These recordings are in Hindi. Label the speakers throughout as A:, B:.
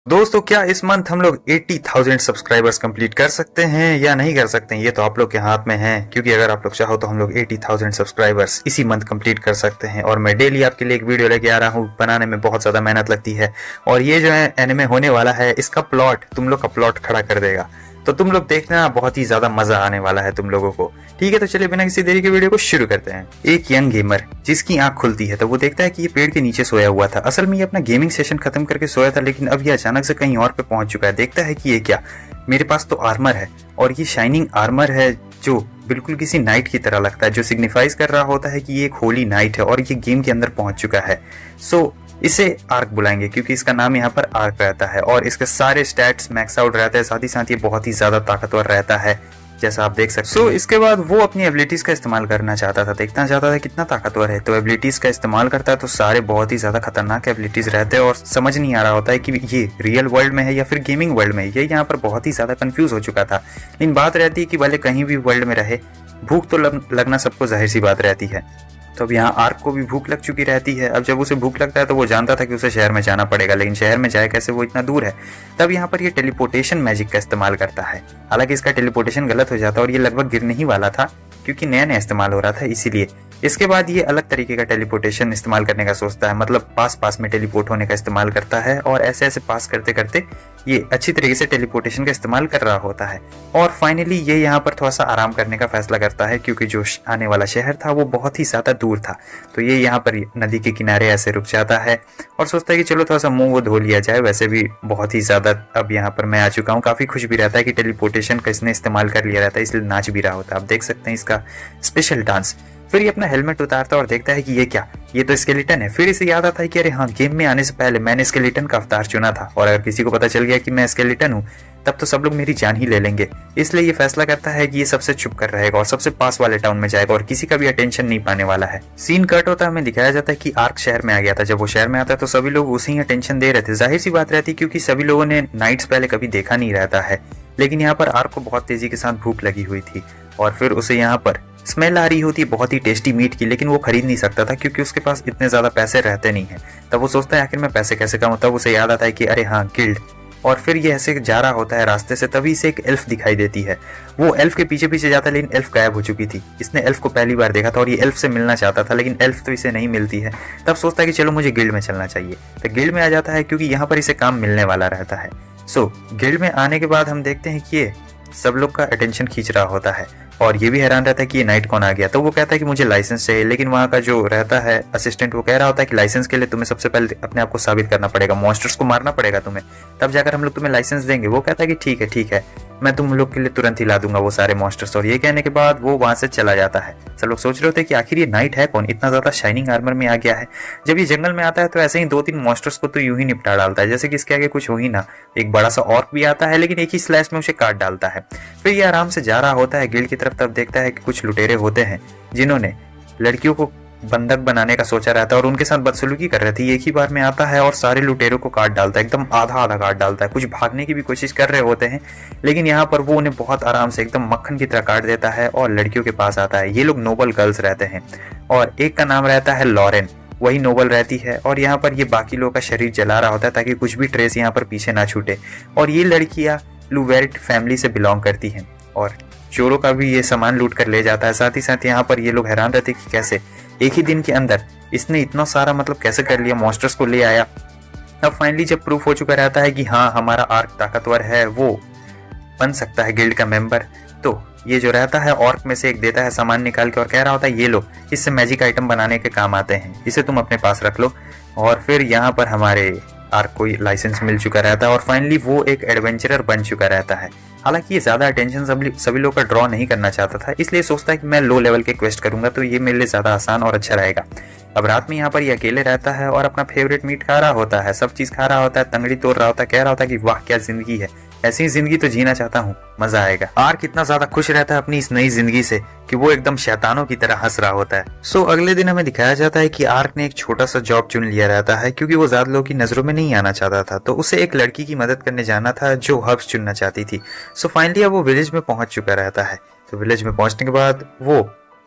A: दोस्तों, क्या इस मंथ हम लोग 80,000 सब्सक्राइबर्स कंप्लीट कर सकते हैं या नहीं कर सकते हैं? ये तो आप लोग के हाथ में है, क्योंकि अगर आप लोग चाहो तो हम लोग 80,000 सब्सक्राइबर्स इसी मंथ कंप्लीट कर सकते हैं। और मैं डेली आपके लिए एक वीडियो लेके आ रहा हूँ। बनाने में बहुत ज्यादा मेहनत लगती है और ये जो है एनिमे होने वाला है, इसका प्लॉट तुम लोग का प्लॉट खड़ा कर देगा। तो तुम लोग देखना, बहुत ही ज्यादा मजा आने वाला है तुम लोगों को। ठीक है, तो चलिए बिना किसी देरी के वीडियो को शुरू करते हैं। एक यंग गेमर जिसकी आंख खुलती है तो वो देखता है कि ये पेड़ के नीचे सोया हुआ था। असल में ये अपना गेमिंग सेशन खत्म करके सोया था, लेकिन अब ये अचानक से कहीं और पे पहुंच चुका है। देखता है कि ये क्या, मेरे पास तो आर्मर है और ये शाइनिंग आर्मर है जो बिल्कुल किसी नाइट की तरह लगता है, जो सिग्निफाइज कर रहा होता है कि ये एक होली नाइट है और ये गेम के अंदर पहुंच चुका है। सो इसे आर्क बुलाएंगे क्योंकि इसका नाम यहाँ पर आर्क रहता है और इसके सारे स्टैट्स मैक्स आउट रहते हैं। साथ ही साथ ये बहुत ही ज्यादा ताकतवर रहता है, जैसा आप देख सकते हैं। इसके बाद वो अपनी एबिलिटीज का इस्तेमाल करना चाहता था, देखना चाहता था कितना ताकतवर है। तो एबिलिटीज का इस्तेमाल करता है तो सारे बहुत ही ज्यादा खतरनाक एबिलिटीज रहते हैं और समझ नहीं आ रहा होता है कि ये रियल वर्ल्ड में है या फिर गेमिंग वर्ल्ड में है। ये यहाँ पर बहुत ही ज्यादा कंफ्यूज हो चुका था। लेकिन बात रहती है कि भले कहीं भी वर्ल्ड में रहे, भूख तो लगना सबको जाहिर सी बात रहती है। तो अब यहाँ आर्क को भी भूख लग चुकी रहती है। अब जब उसे भूख लगता है तो वो जानता था कि उसे शहर में जाना पड़ेगा, लेकिन शहर में जाए कैसे, वो इतना दूर है। तब यहाँ पर ये टेलीपोर्टेशन मैजिक का इस्तेमाल करता है। हालांकि इसका टेलीपोर्टेशन गलत हो जाता है और ये लगभग गिरने ही वाला था क्योंकि नया नया इस्तेमाल हो रहा था, इसीलिए। इसके बाद ये अलग तरीके का टेलीपोर्टेशन इस्तेमाल करने का सोचता है, मतलब पास पास में टेलीपोर्ट होने का इस्तेमाल करता है और ऐसे ऐसे पास करते करते ये अच्छी तरीके से टेलीपोर्टेशन का इस्तेमाल कर रहा होता है। और फाइनली ये यहाँ पर थोड़ा सा आराम करने का फैसला करता है क्योंकि जो आने वाला शहर था वो बहुत ही ज्यादा दूर था। तो ये यहाँ पर नदी के किनारे ऐसे रुक जाता है और सोचता है कि चलो थोड़ा सा मुंह वो धो लिया जाए। वैसे भी बहुत ही ज्यादा अब यहाँ पर मैं आ चुका हूँ। काफी खुश भी रहता है कि टेलीपोर्टेशन का इसने इस्तेमाल कर लिया रहता है, इसलिए नाच भी रहा होता है। आप देख सकते हैं इसका स्पेशल डांस। फिर ये अपना हेलमेट उतारता है और देखता है कि ये क्या, ये तो स्केलेटन है। फिर इसे याद आता है कि अरे हाँ, गेम में आने से पहले मैंने स्केलेटन का अवतार चुना था और अगर किसी को पता चल गया कि मैं स्केलेटन हूँ तब तो सब लोग मेरी जान ही ले लेंगे। इसलिए ये फैसला करता है कि ये सबसे छुप कर रहेगा और सबसे पास वाले टाउन में जाएगा और किसी का भी अटेंशन नहीं पाने वाला है। सीन कट होता है, हमें दिखाया जाता है कि आर्क शहर में आ गया था। जब वो शहर में आता है तो सभी लोग उसे ही अटेंशन दे रहे थे। जाहिर सी बात रहती क्योंकि सभी लोगों ने नाइट्स पहले कभी देखा नहीं रहता है। लेकिन यहाँ पर आर्क को बहुत तेजी के साथ भूख लगी हुई थी और फिर उसे यहाँ पर स्मेल आ रही होती है बहुत ही टेस्टी मीट की, लेकिन वो खरीद नहीं सकता था क्योंकि उसके पास इतने ज्यादा पैसे रहते नहीं है। तब वो सोचता है आखिर मैं पैसे कैसे कमाऊं। तब उसे याद आता है कि अरे हाँ, गिल्ड। और फिर ये ऐसे जा रहा होता है रास्ते से, तभी इसे एक एल्फ दिखाई देती है। वो एल्फ के पीछे पीछे जाता है, लेकिन एल्फ गायब हो चुकी थी। इसने एल्फ को पहली बार देखा था और ये एल्फ से मिलना चाहता था, लेकिन एल्फ तो इसे नहीं मिलती है। तब सोचता है कि चलो मुझे गिल्ड में चलना चाहिए। तो गिल्ड में आ जाता है क्योंकि यहाँ पर इसे काम मिलने वाला रहता है। सो गिल्ड में आने के बाद हम देखते हैं कि ये सब लोग का अटेंशन खींच रहा होता है और ये भी हैरान रहता है कि ये नाइट कौन आ गया। तो वो कहता है कि मुझे लाइसेंस चाहिए, लेकिन वहाँ का जो रहता है असिस्टेंट वो कह रहा होता है कि लाइसेंस के लिए तुम्हें सबसे पहले अपने आप को साबित करना पड़ेगा, मॉन्स्टर्स को मारना पड़ेगा तुम्हें, तब जाकर हम लोग तुम्हें लाइसेंस देंगे। वो कहता है कि ठीक है, मैं तुम लोग के लिए तुरंत ही ला दूंगा वो सारे मॉन्स्टर्स। और ये कहने के बाद वो वहां से चला जाता है। सब लोग सोच रहे होते हैं कि आखिर ये नाइट है कौन, इतना ज्यादा शाइनिंग आर्मर में आ गया है। जब ये जंगल में आता है तो ऐसे ही 2-3 मॉन्स्टर्स को तो यूं ही निपटा डालता है, जैसे कि इसके आगे कुछ हो ही ना। एक बड़ा सा ऑर्क भी आता है, लेकिन एक ही स्लैश में उसे काट डालता है। फिर ये आराम से जा रहा होता है गिल्ड की तरफ। तब देखता है कि कुछ लुटेरे होते हैं जिन्होंने लड़कियों को बंधक बनाने का सोचा रहता है और उनके साथ बदसलूकी कर रही थी। एक ही बार में आता है और सारे लुटेरों को काट डालता है, एकदम आधा आधा काट डालता है। कुछ भागने की भी कोशिश कर रहे होते हैं, लेकिन यहाँ पर वो उन्हें बहुत आराम से एकदम मक्खन की तरह काट देता है और लड़कियों के पास आता है। ये लोग नोबल गर्ल्स रहते हैं और एक का नाम रहता है लॉरेन, वही नोबल रहती है। और यहाँ पर ये बाकी लोगों का शरीर जला रहा होता है ताकि कुछ भी ट्रेस यहाँ पर पीछे ना छूटे। और ये लड़कियां लुवेर्ट फैमिली से बिलोंग करती हैं और चोरों का भी ये सामान लूट कर ले जाता है। साथ ही साथ यहाँ पर ये लोग हैरान रहते कि कैसे एक ही दिन के अंदर इसने इतना सारा मतलब कैसे कर लिया, मॉन्स्टर्स को ले आया। अब फाइनली जब प्रूफ हो चुका रहता है कि हाँ, हमारा आर्क ताकतवर है, वो बन सकता है गिल्ड का मेंबर, तो ये जो रहता है ऑर्क में से एक देता है सामान निकाल के और कह रहा होता है ये लो, इससे मैजिक आइटम बनाने के काम आते हैं, इसे तुम अपने पास रख लो। और फिर यहाँ पर हमारे आर्क को लाइसेंस मिल चुका रहता है और फाइनली वो एक एडवेंचरर बन चुका रहता है। हालांकि ये ज्यादा अटेंशन सभी लोग का ड्रॉ नहीं करना चाहता था, इसलिए सोचता है कि मैं लो लेवल के क्वेस्ट करूंगा तो ये मेरे लिए ज्यादा आसान और अच्छा रहेगा। अब रात में यहाँ पर ये अकेले रहता है और अपना फेवरेट मीट खा रहा होता है, सब चीज खा रहा होता है, तंगड़ी तोड़ रहा होता है, कह रहा होता है कि वाह क्या जिंदगी है, ऐसी ही जिंदगी तो जीना चाहता हूँ, मजा आएगा। आर्क इतना ज्यादा खुश रहता है अपनी इस नई जिंदगी से कि वो एकदम शैतानों की तरह हंस रहा होता है। सो अगले दिन हमें दिखाया जाता है कि आर्क ने एक छोटा सा जॉब चुन लिया रहता है क्योंकि वो ज्यादा लोगों की नजरों में नहीं आना चाहता था। तो उसे एक लड़की की मदद करने जाना था जो हर्ब्स चुनना चाहती थी। सो फाइनली अब वो विलेज में पहुंच चुका रहता है। तो विलेज में पहुंचने के बाद वो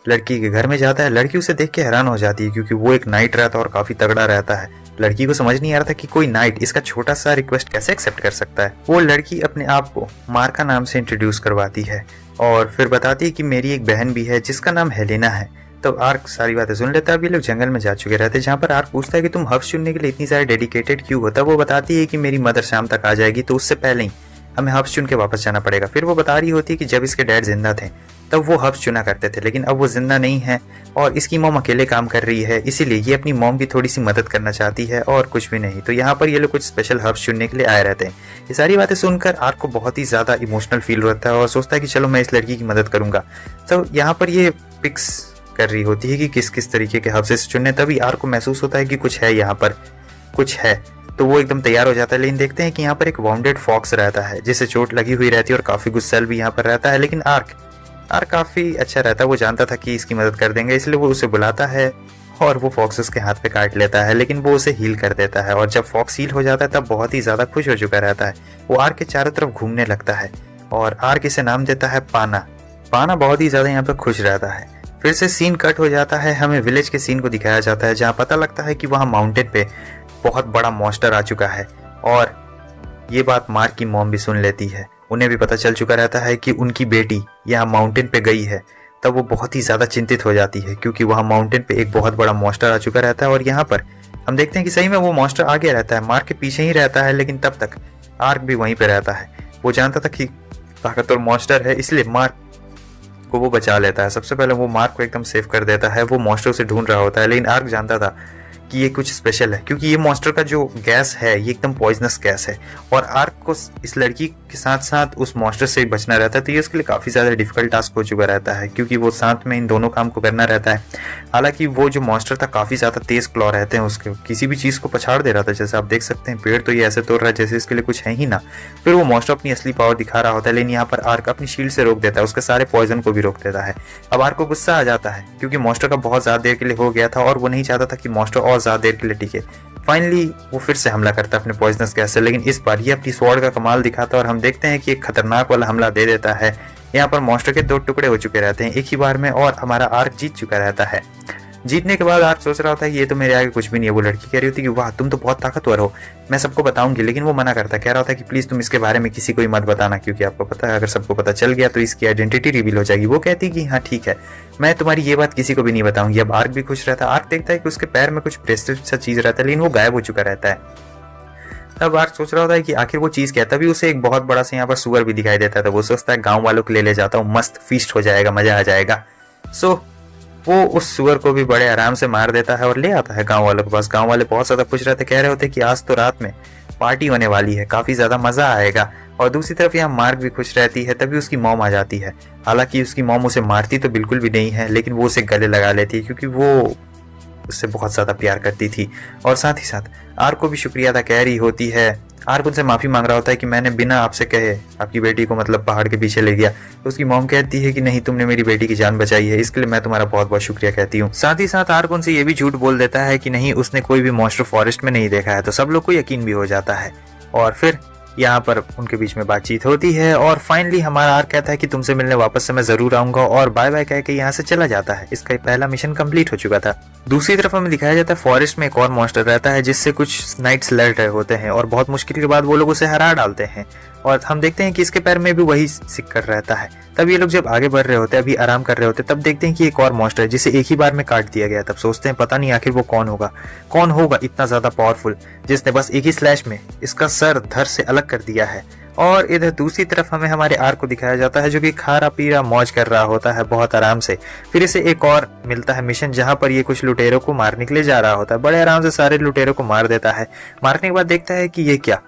A: लड़की के घर में जाता है। लड़की उसे देख के हैरान हो जाती है क्योंकि वो एक नाइट रहता है और काफी तगड़ा रहता है। लड़की को समझ नहीं आ रहा था कि कोई नाइट इसका छोटा सा रिक्वेस्ट कैसे एक्सेप्ट कर सकता है। वो लड़की अपने आप को मार्का नाम से इंट्रोड्यूस करवाती है और फिर बताती है कि मेरी एक बहन भी है जिसका नाम हेलेना है। तो आर्क सारी बातें सुन लेता है। अब ये लोग जंगल में जा चुके रहते हैं, जहाँ पर आर्क पूछता है कि तुम हब्स चुनने के लिए इतनी ज्यादा डेडिकेटेड क्यों होता है। वो बताती है कि मेरी मदर शाम तक आ जाएगी तो उससे पहले ही हमें हब्स चुन के वापस जाना पड़ेगा। फिर वो बता रही होती है कि जब इसके डैड जिंदा थे तब वो हब्स चुना करते थे, लेकिन अब वो जिंदा नहीं है और इसकी मॉम अकेले काम कर रही है, इसीलिए ये अपनी मॉम की थोड़ी सी मदद करना चाहती है और कुछ भी नहीं। तो यहाँ पर ये लोग कुछ स्पेशल हब्स चुनने के लिए आए रहते हैं। ये सारी बातें सुनकर आर्क को बहुत ही ज्यादा इमोशनल फील होता है और सोचता है कि चलो मैं इस लड़की की मदद करूंगा। तो यहाँ पर ये पिक्स कर रही होती है कि किस किस तरीके के हब्स चुनने। तभी आर्क को महसूस होता है कि कुछ है, यहाँ पर कुछ है। तो वो एकदम तैयार हो जाता है, लेकिन देखते हैं कि यहाँ पर एक वाउंडेड फॉक्स रहता है जिसे चोट लगी हुई रहती है और काफी गुस्सैल भी यहाँ पर रहता है। लेकिन आर्क काफी अच्छा रहता है, वो जानता था कि इसकी मदद कर देंगे, इसलिए वो उसे बुलाता है और वो फॉक्स उसके हाथ पे काट लेता है, लेकिन वो उसे हील कर देता है। और जब फॉक्स हील हो जाता है तब बहुत ही ज्यादा खुश हो चुका रहता है। वो आर्क के चारों तरफ घूमने लगता है और आर्क इसे नाम देता है पाना। पाना बहुत ही ज्यादा यहाँ पे खुश रहता है। फिर से सीन कट हो जाता है, हमें विलेज के सीन को दिखाया जाता है, जहाँ पता लगता है कि वहाँ माउंटेन पे बहुत बड़ा मॉन्स्टर आ चुका है। और ये बात मार्क की मॉम भी सुन लेती है। उन्हें भी पता चल चुका रहता है कि उनकी बेटी यहाँ माउंटेन पे गई है। तब वो बहुत ही ज्यादा चिंतित हो जाती है क्योंकि वहाँ माउंटेन पे एक बहुत बड़ा मॉन्स्टर आ चुका रहता है। और यहाँ पर हम देखते हैं कि सही में वो मॉन्स्टर आगे रहता है, मार्क के पीछे ही रहता है, लेकिन तब तक आर्क भी वहीं पे रहता है। वो जानता था कि ताकतवर मॉन्स्टर है, इसलिए मार्क को वो बचा लेता है। सबसे पहले वो मार्क को एकदम सेव कर देता है। वो मॉन्स्टर उसे ढूंढ रहा होता है, लेकिन आर्क जानता था कि ये कुछ स्पेशल है क्योंकि ये मॉन्स्टर का जो गैस है ये एकदम पॉइजनस गैस है और आर्क को इस लड़की के साथ साथ उस मॉन्स्टर से बचना रहता है। तो ये उसके लिए काफी ज्यादा डिफिकल्ट टास्क हो चुका रहता है क्योंकि वो साथ में इन दोनों काम को करना रहता है। हालांकि वो जो मॉन्स्टर था काफी ज्यादा तेज क्लॉ रहते हैं उसके, किसी भी चीज को पछाड़ दे रहा था। जैसे आप देख सकते हैं पेड़ तो ये ऐसे तोड़ रहा है जैसे इसके लिए कुछ है ही ना। फिर वो मॉन्स्टर अपनी असली पावर दिखा रहा होता है, लेकिन यहाँ पर आर्क अपनी शील्ड से रोक देता है, उसके सारे पॉइजन को भी रोक देता है। अब आर्क को गुस्सा आ जाता है क्योंकि मॉन्स्टर का बहुत ज्यादा देर के लिए हो गया था और वो नहीं चाहता था कि मॉन्स्टर और ज्यादा देर के लिए टिके। फाइनली वो फिर से हमला करता है अपने पॉइजनस गैस से, लेकिन इस बार ये अपनी स्वॉर्ड का कमाल दिखाता है और हम देखते हैं कि एक खतरनाक वाला हमला दे देता है। यहाँ पर मॉन्स्टर के 2 टुकड़े हो चुके रहते हैं एक ही बार में और हमारा आर्क जीत चुका रहता है। जीतने के बाद आर्क सोच रहा होता है कि ये तो मेरे आगे कुछ भी नहीं है। वो लड़की कह रही होती है कि वाह तुम तो बहुत ताकतवर हो, मैं सबको बताऊंगी, लेकिन वो मना करता है, कह रहा होता है कि प्लीज तुम इसके बारे में किसी को ही मत बताना क्योंकि आपको पता है अगर सबको पता चल गया तो इसकी आइडेंटिटी रिवील हो जाएगी। वो कहती है कि हाँ ठीक है, मैं तुम्हारी ये बात किसी को भी नहीं बताऊंगी। अब आर्क भी खुश रहता है। आर्क देखता है कि उसके पैर में कुछ ब्रेसलेट सा चीज रहता है, लेकिन वो गायब हो चुका रहता है। तब आर्क सोच रहा होता है कि आखिर वो चीज क्या है। तभी उसे एक बहुत बड़ा सा यहाँ पर सुअर भी दिखाई देता है। तो वो सोचता है गाँव वालों को ले जाता हूँ, मस्त फीस्ट हो जाएगा, मजा आ जाएगा। सो वो उस सुअर को भी बड़े आराम से मार देता है और ले आता है गांव वालों के पास। गांव वाले बहुत ज्यादा खुश रहते, कह रहे होते कि आज तो रात में पार्टी होने वाली है, काफी ज्यादा मजा आएगा। और दूसरी तरफ यहाँ मार्क भी खुश रहती है। तभी उसकी मॉम आ जाती है। हालांकि उसकी मॉम उसे मारती तो बिल्कुल भी नहीं है, लेकिन वो उसे गले लगा लेती है क्योंकि वो उससे बहुत ज्यादा प्यार करती थी। और साथ ही साथ आर्क को भी शुक्रिया अदा कह रही होती है। आर्क उनसे माफी मांग रहा होता है कि मैंने बिना आपसे कहे आपकी बेटी को मतलब पहाड़ के पीछे ले गया। तो उसकी मॉम कहती है कि नहीं, तुमने मेरी बेटी की जान बचाई है, इसके लिए मैं तुम्हारा बहुत बहुत शुक्रिया कहती हूँ। साथ ही साथ आर्क उनसे ये भी झूठ बोल देता है कि नहीं, उसने कोई भी मॉन्स्टर फॉरेस्ट में नहीं देखा है। तो सब लोग को यकीन भी हो जाता है और फिर यहाँ पर उनके बीच में बातचीत होती है और फाइनली हमारा आर्क कहता है कि तुमसे मिलने वापस से मैं जरूर आऊंगा और बाय बाय कह के यहाँ से चला जाता है। इसका पहला मिशन कंप्लीट हो चुका था। दूसरी तरफ हमें दिखाया जाता है फॉरेस्ट में एक और मॉन्स्टर रहता है जिससे कुछ नाइट्स लड़ रहे होते हैं और बहुत मुश्किल के बाद वो लोग उसे हरा डालते हैं और हम देखते हैं कि इसके पैर में भी वही सिक्कर रहता है। तब ये लोग जब आगे बढ़ रहे होते हैं, अभी आराम कर रहे होते हैं, तब देखते हैं कि एक और मॉन्स्टर है जिसे एक ही बार में काट दिया गया। तब सोचते हैं पता नहीं आखिर वो कौन होगा इतना ज्यादा पावरफुल जिसने बस एक ही स्लैश में इसका सर धड़ से अलग कर दिया है। और इधर दूसरी तरफ हमें हमारे आर्क को दिखाया जाता है जो कि खारा पीरा मौज कर रहा होता है बहुत आराम से। फिर इसे एक और मिलता है मिशन जहां पर ये कुछ लुटेरों को मारने के लिए जा रहा होता है। बड़े आराम से सारे लुटेरों को मार देता है। मारने के बाद देखता है कि ये क्या,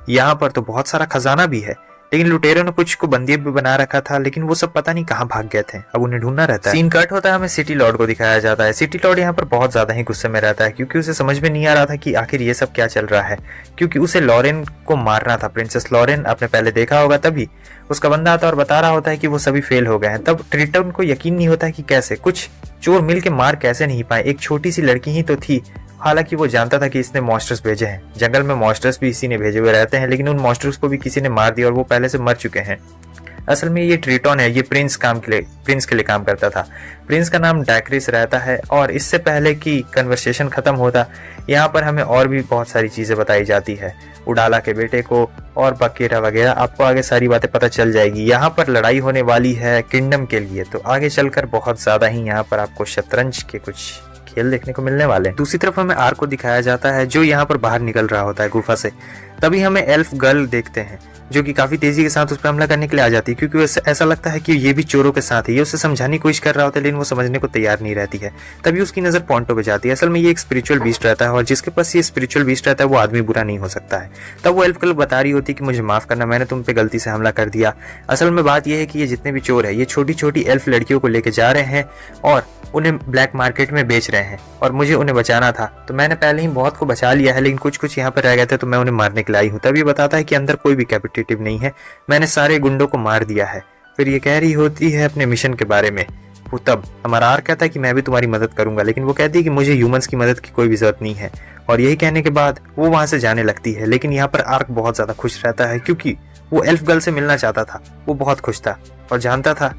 A: यहाँ पर तो बहुत सारा खजाना भी है, लेकिन लुटेरों ने कुछ को बंदी भी बना रखा था, लेकिन वो सब पता नहीं कहाँ भाग गए थे। अब उन्हें ढूंढना रहता है। सीन कट होता है, हमें सिटी लॉर्ड को दिखाया जाता है। सिटी लॉर्ड यहाँ पर बहुत ज्यादा ही गुस्से में रहता है क्योंकि उसे समझ में नहीं आ रहा था कि आखिर ये सब क्या चल रहा है, क्योंकि उसे लॉरेन को मारना था। प्रिंसेस लॉरेन आपने पहले देखा होगा। तभी उसका बंदा आता और बता रहा होता है कि वो सभी फेल हो गए हैं। तब ट्रिटन को यकीन नहीं होता है कि कैसे कुछ चोर मिल के मार कैसे नहीं पाए, एक छोटी सी लड़की ही तो थी। हालांकि वो जानता था कि इसने मॉन्स्टर्स भेजे हैं, जंगल में मॉन्स्टर्स भी इसी ने भेजे हुए रहते हैं, लेकिन उन मॉन्स्टर्स को भी किसी ने मार दिया और वो पहले से मर चुके हैं। असल में ये ट्रिटॉन है, ये प्रिंस के लिए काम करता था। प्रिंस का नाम डैक्रिस रहता है और इससे पहले कि कन्वर्सेशन खत्म होता, यहाँ पर हमें और भी बहुत सारी चीजें बताई जाती है, उडाला के बेटे को और बकीरा वगैरह। आपको आगे सारी बातें पता चल जाएगी। यहाँ पर लड़ाई होने वाली है किंगडम के लिए, तो आगे चलकर बहुत ज्यादा ही यहाँ पर आपको शतरंज के कुछ खेल देखने को मिलने वाले हैं। दूसरी तरफ हमें आर्क को दिखाया जाता है जो यहाँ पर बाहर निकल रहा होता है गुफा से। तभी हमें एल्फ गर्ल देखते हैं जो कि काफी तेजी के साथ उस पर हमला करने के लिए आ जाती है, क्योंकि ऐसा लगता है कि ये भी चोरों के साथ है। ये उसे समझाने की कोशिश कर रहा होता है लेकिन वो समझने को तैयार नहीं रहती है। तभी उसकी नजर पॉन्टो पे जाती है। असल में ये एक स्पिरिचुअल बीस्ट रहता है और जिसके पास ये स्पिरिचुअल बीस्ट रहता है वो आदमी बुरा नहीं हो सकता है। तब वो एल्फ गर्ल बता रही होती है कि मुझे माफ करना, मैंने तुम पे गलती से हमला कर दिया। असल में बात यह है कि ये जितने भी चोर है ये छोटी छोटी एल्फ लड़कियों को लेके जा रहे हैं और उन्हें ब्लैक मार्केट में बेच रहे हैं और मुझे उन्हें बचाना था। तो मैंने पहले ही बहुत को बचा लिया है लेकिन कुछ यहाँ पर रह गए थे तो मैं उन्हें मारने के लिए आई हूँ। तब ये बताता है कि अंदर कोई भी कैपेटिटिव नहीं है, मैंने सारे गुंडों को मार दिया है। फिर ये कह रही होती है अपने मिशन के बारे में। वो तब हमारा आर्क कहता है कि मैं भी तुम्हारी मदद करूंगा, लेकिन वो कहती है कि मुझे ह्यूमंस की मदद की कोई भी जरूरत नहीं है। और यही कहने के बाद वो वहां से जाने लगती है। लेकिन यहाँ पर आर्क बहुत ज्यादा खुश रहता है क्योंकि वो एल्फ गर्ल से मिलना चाहता था। वो बहुत खुश था और जानता था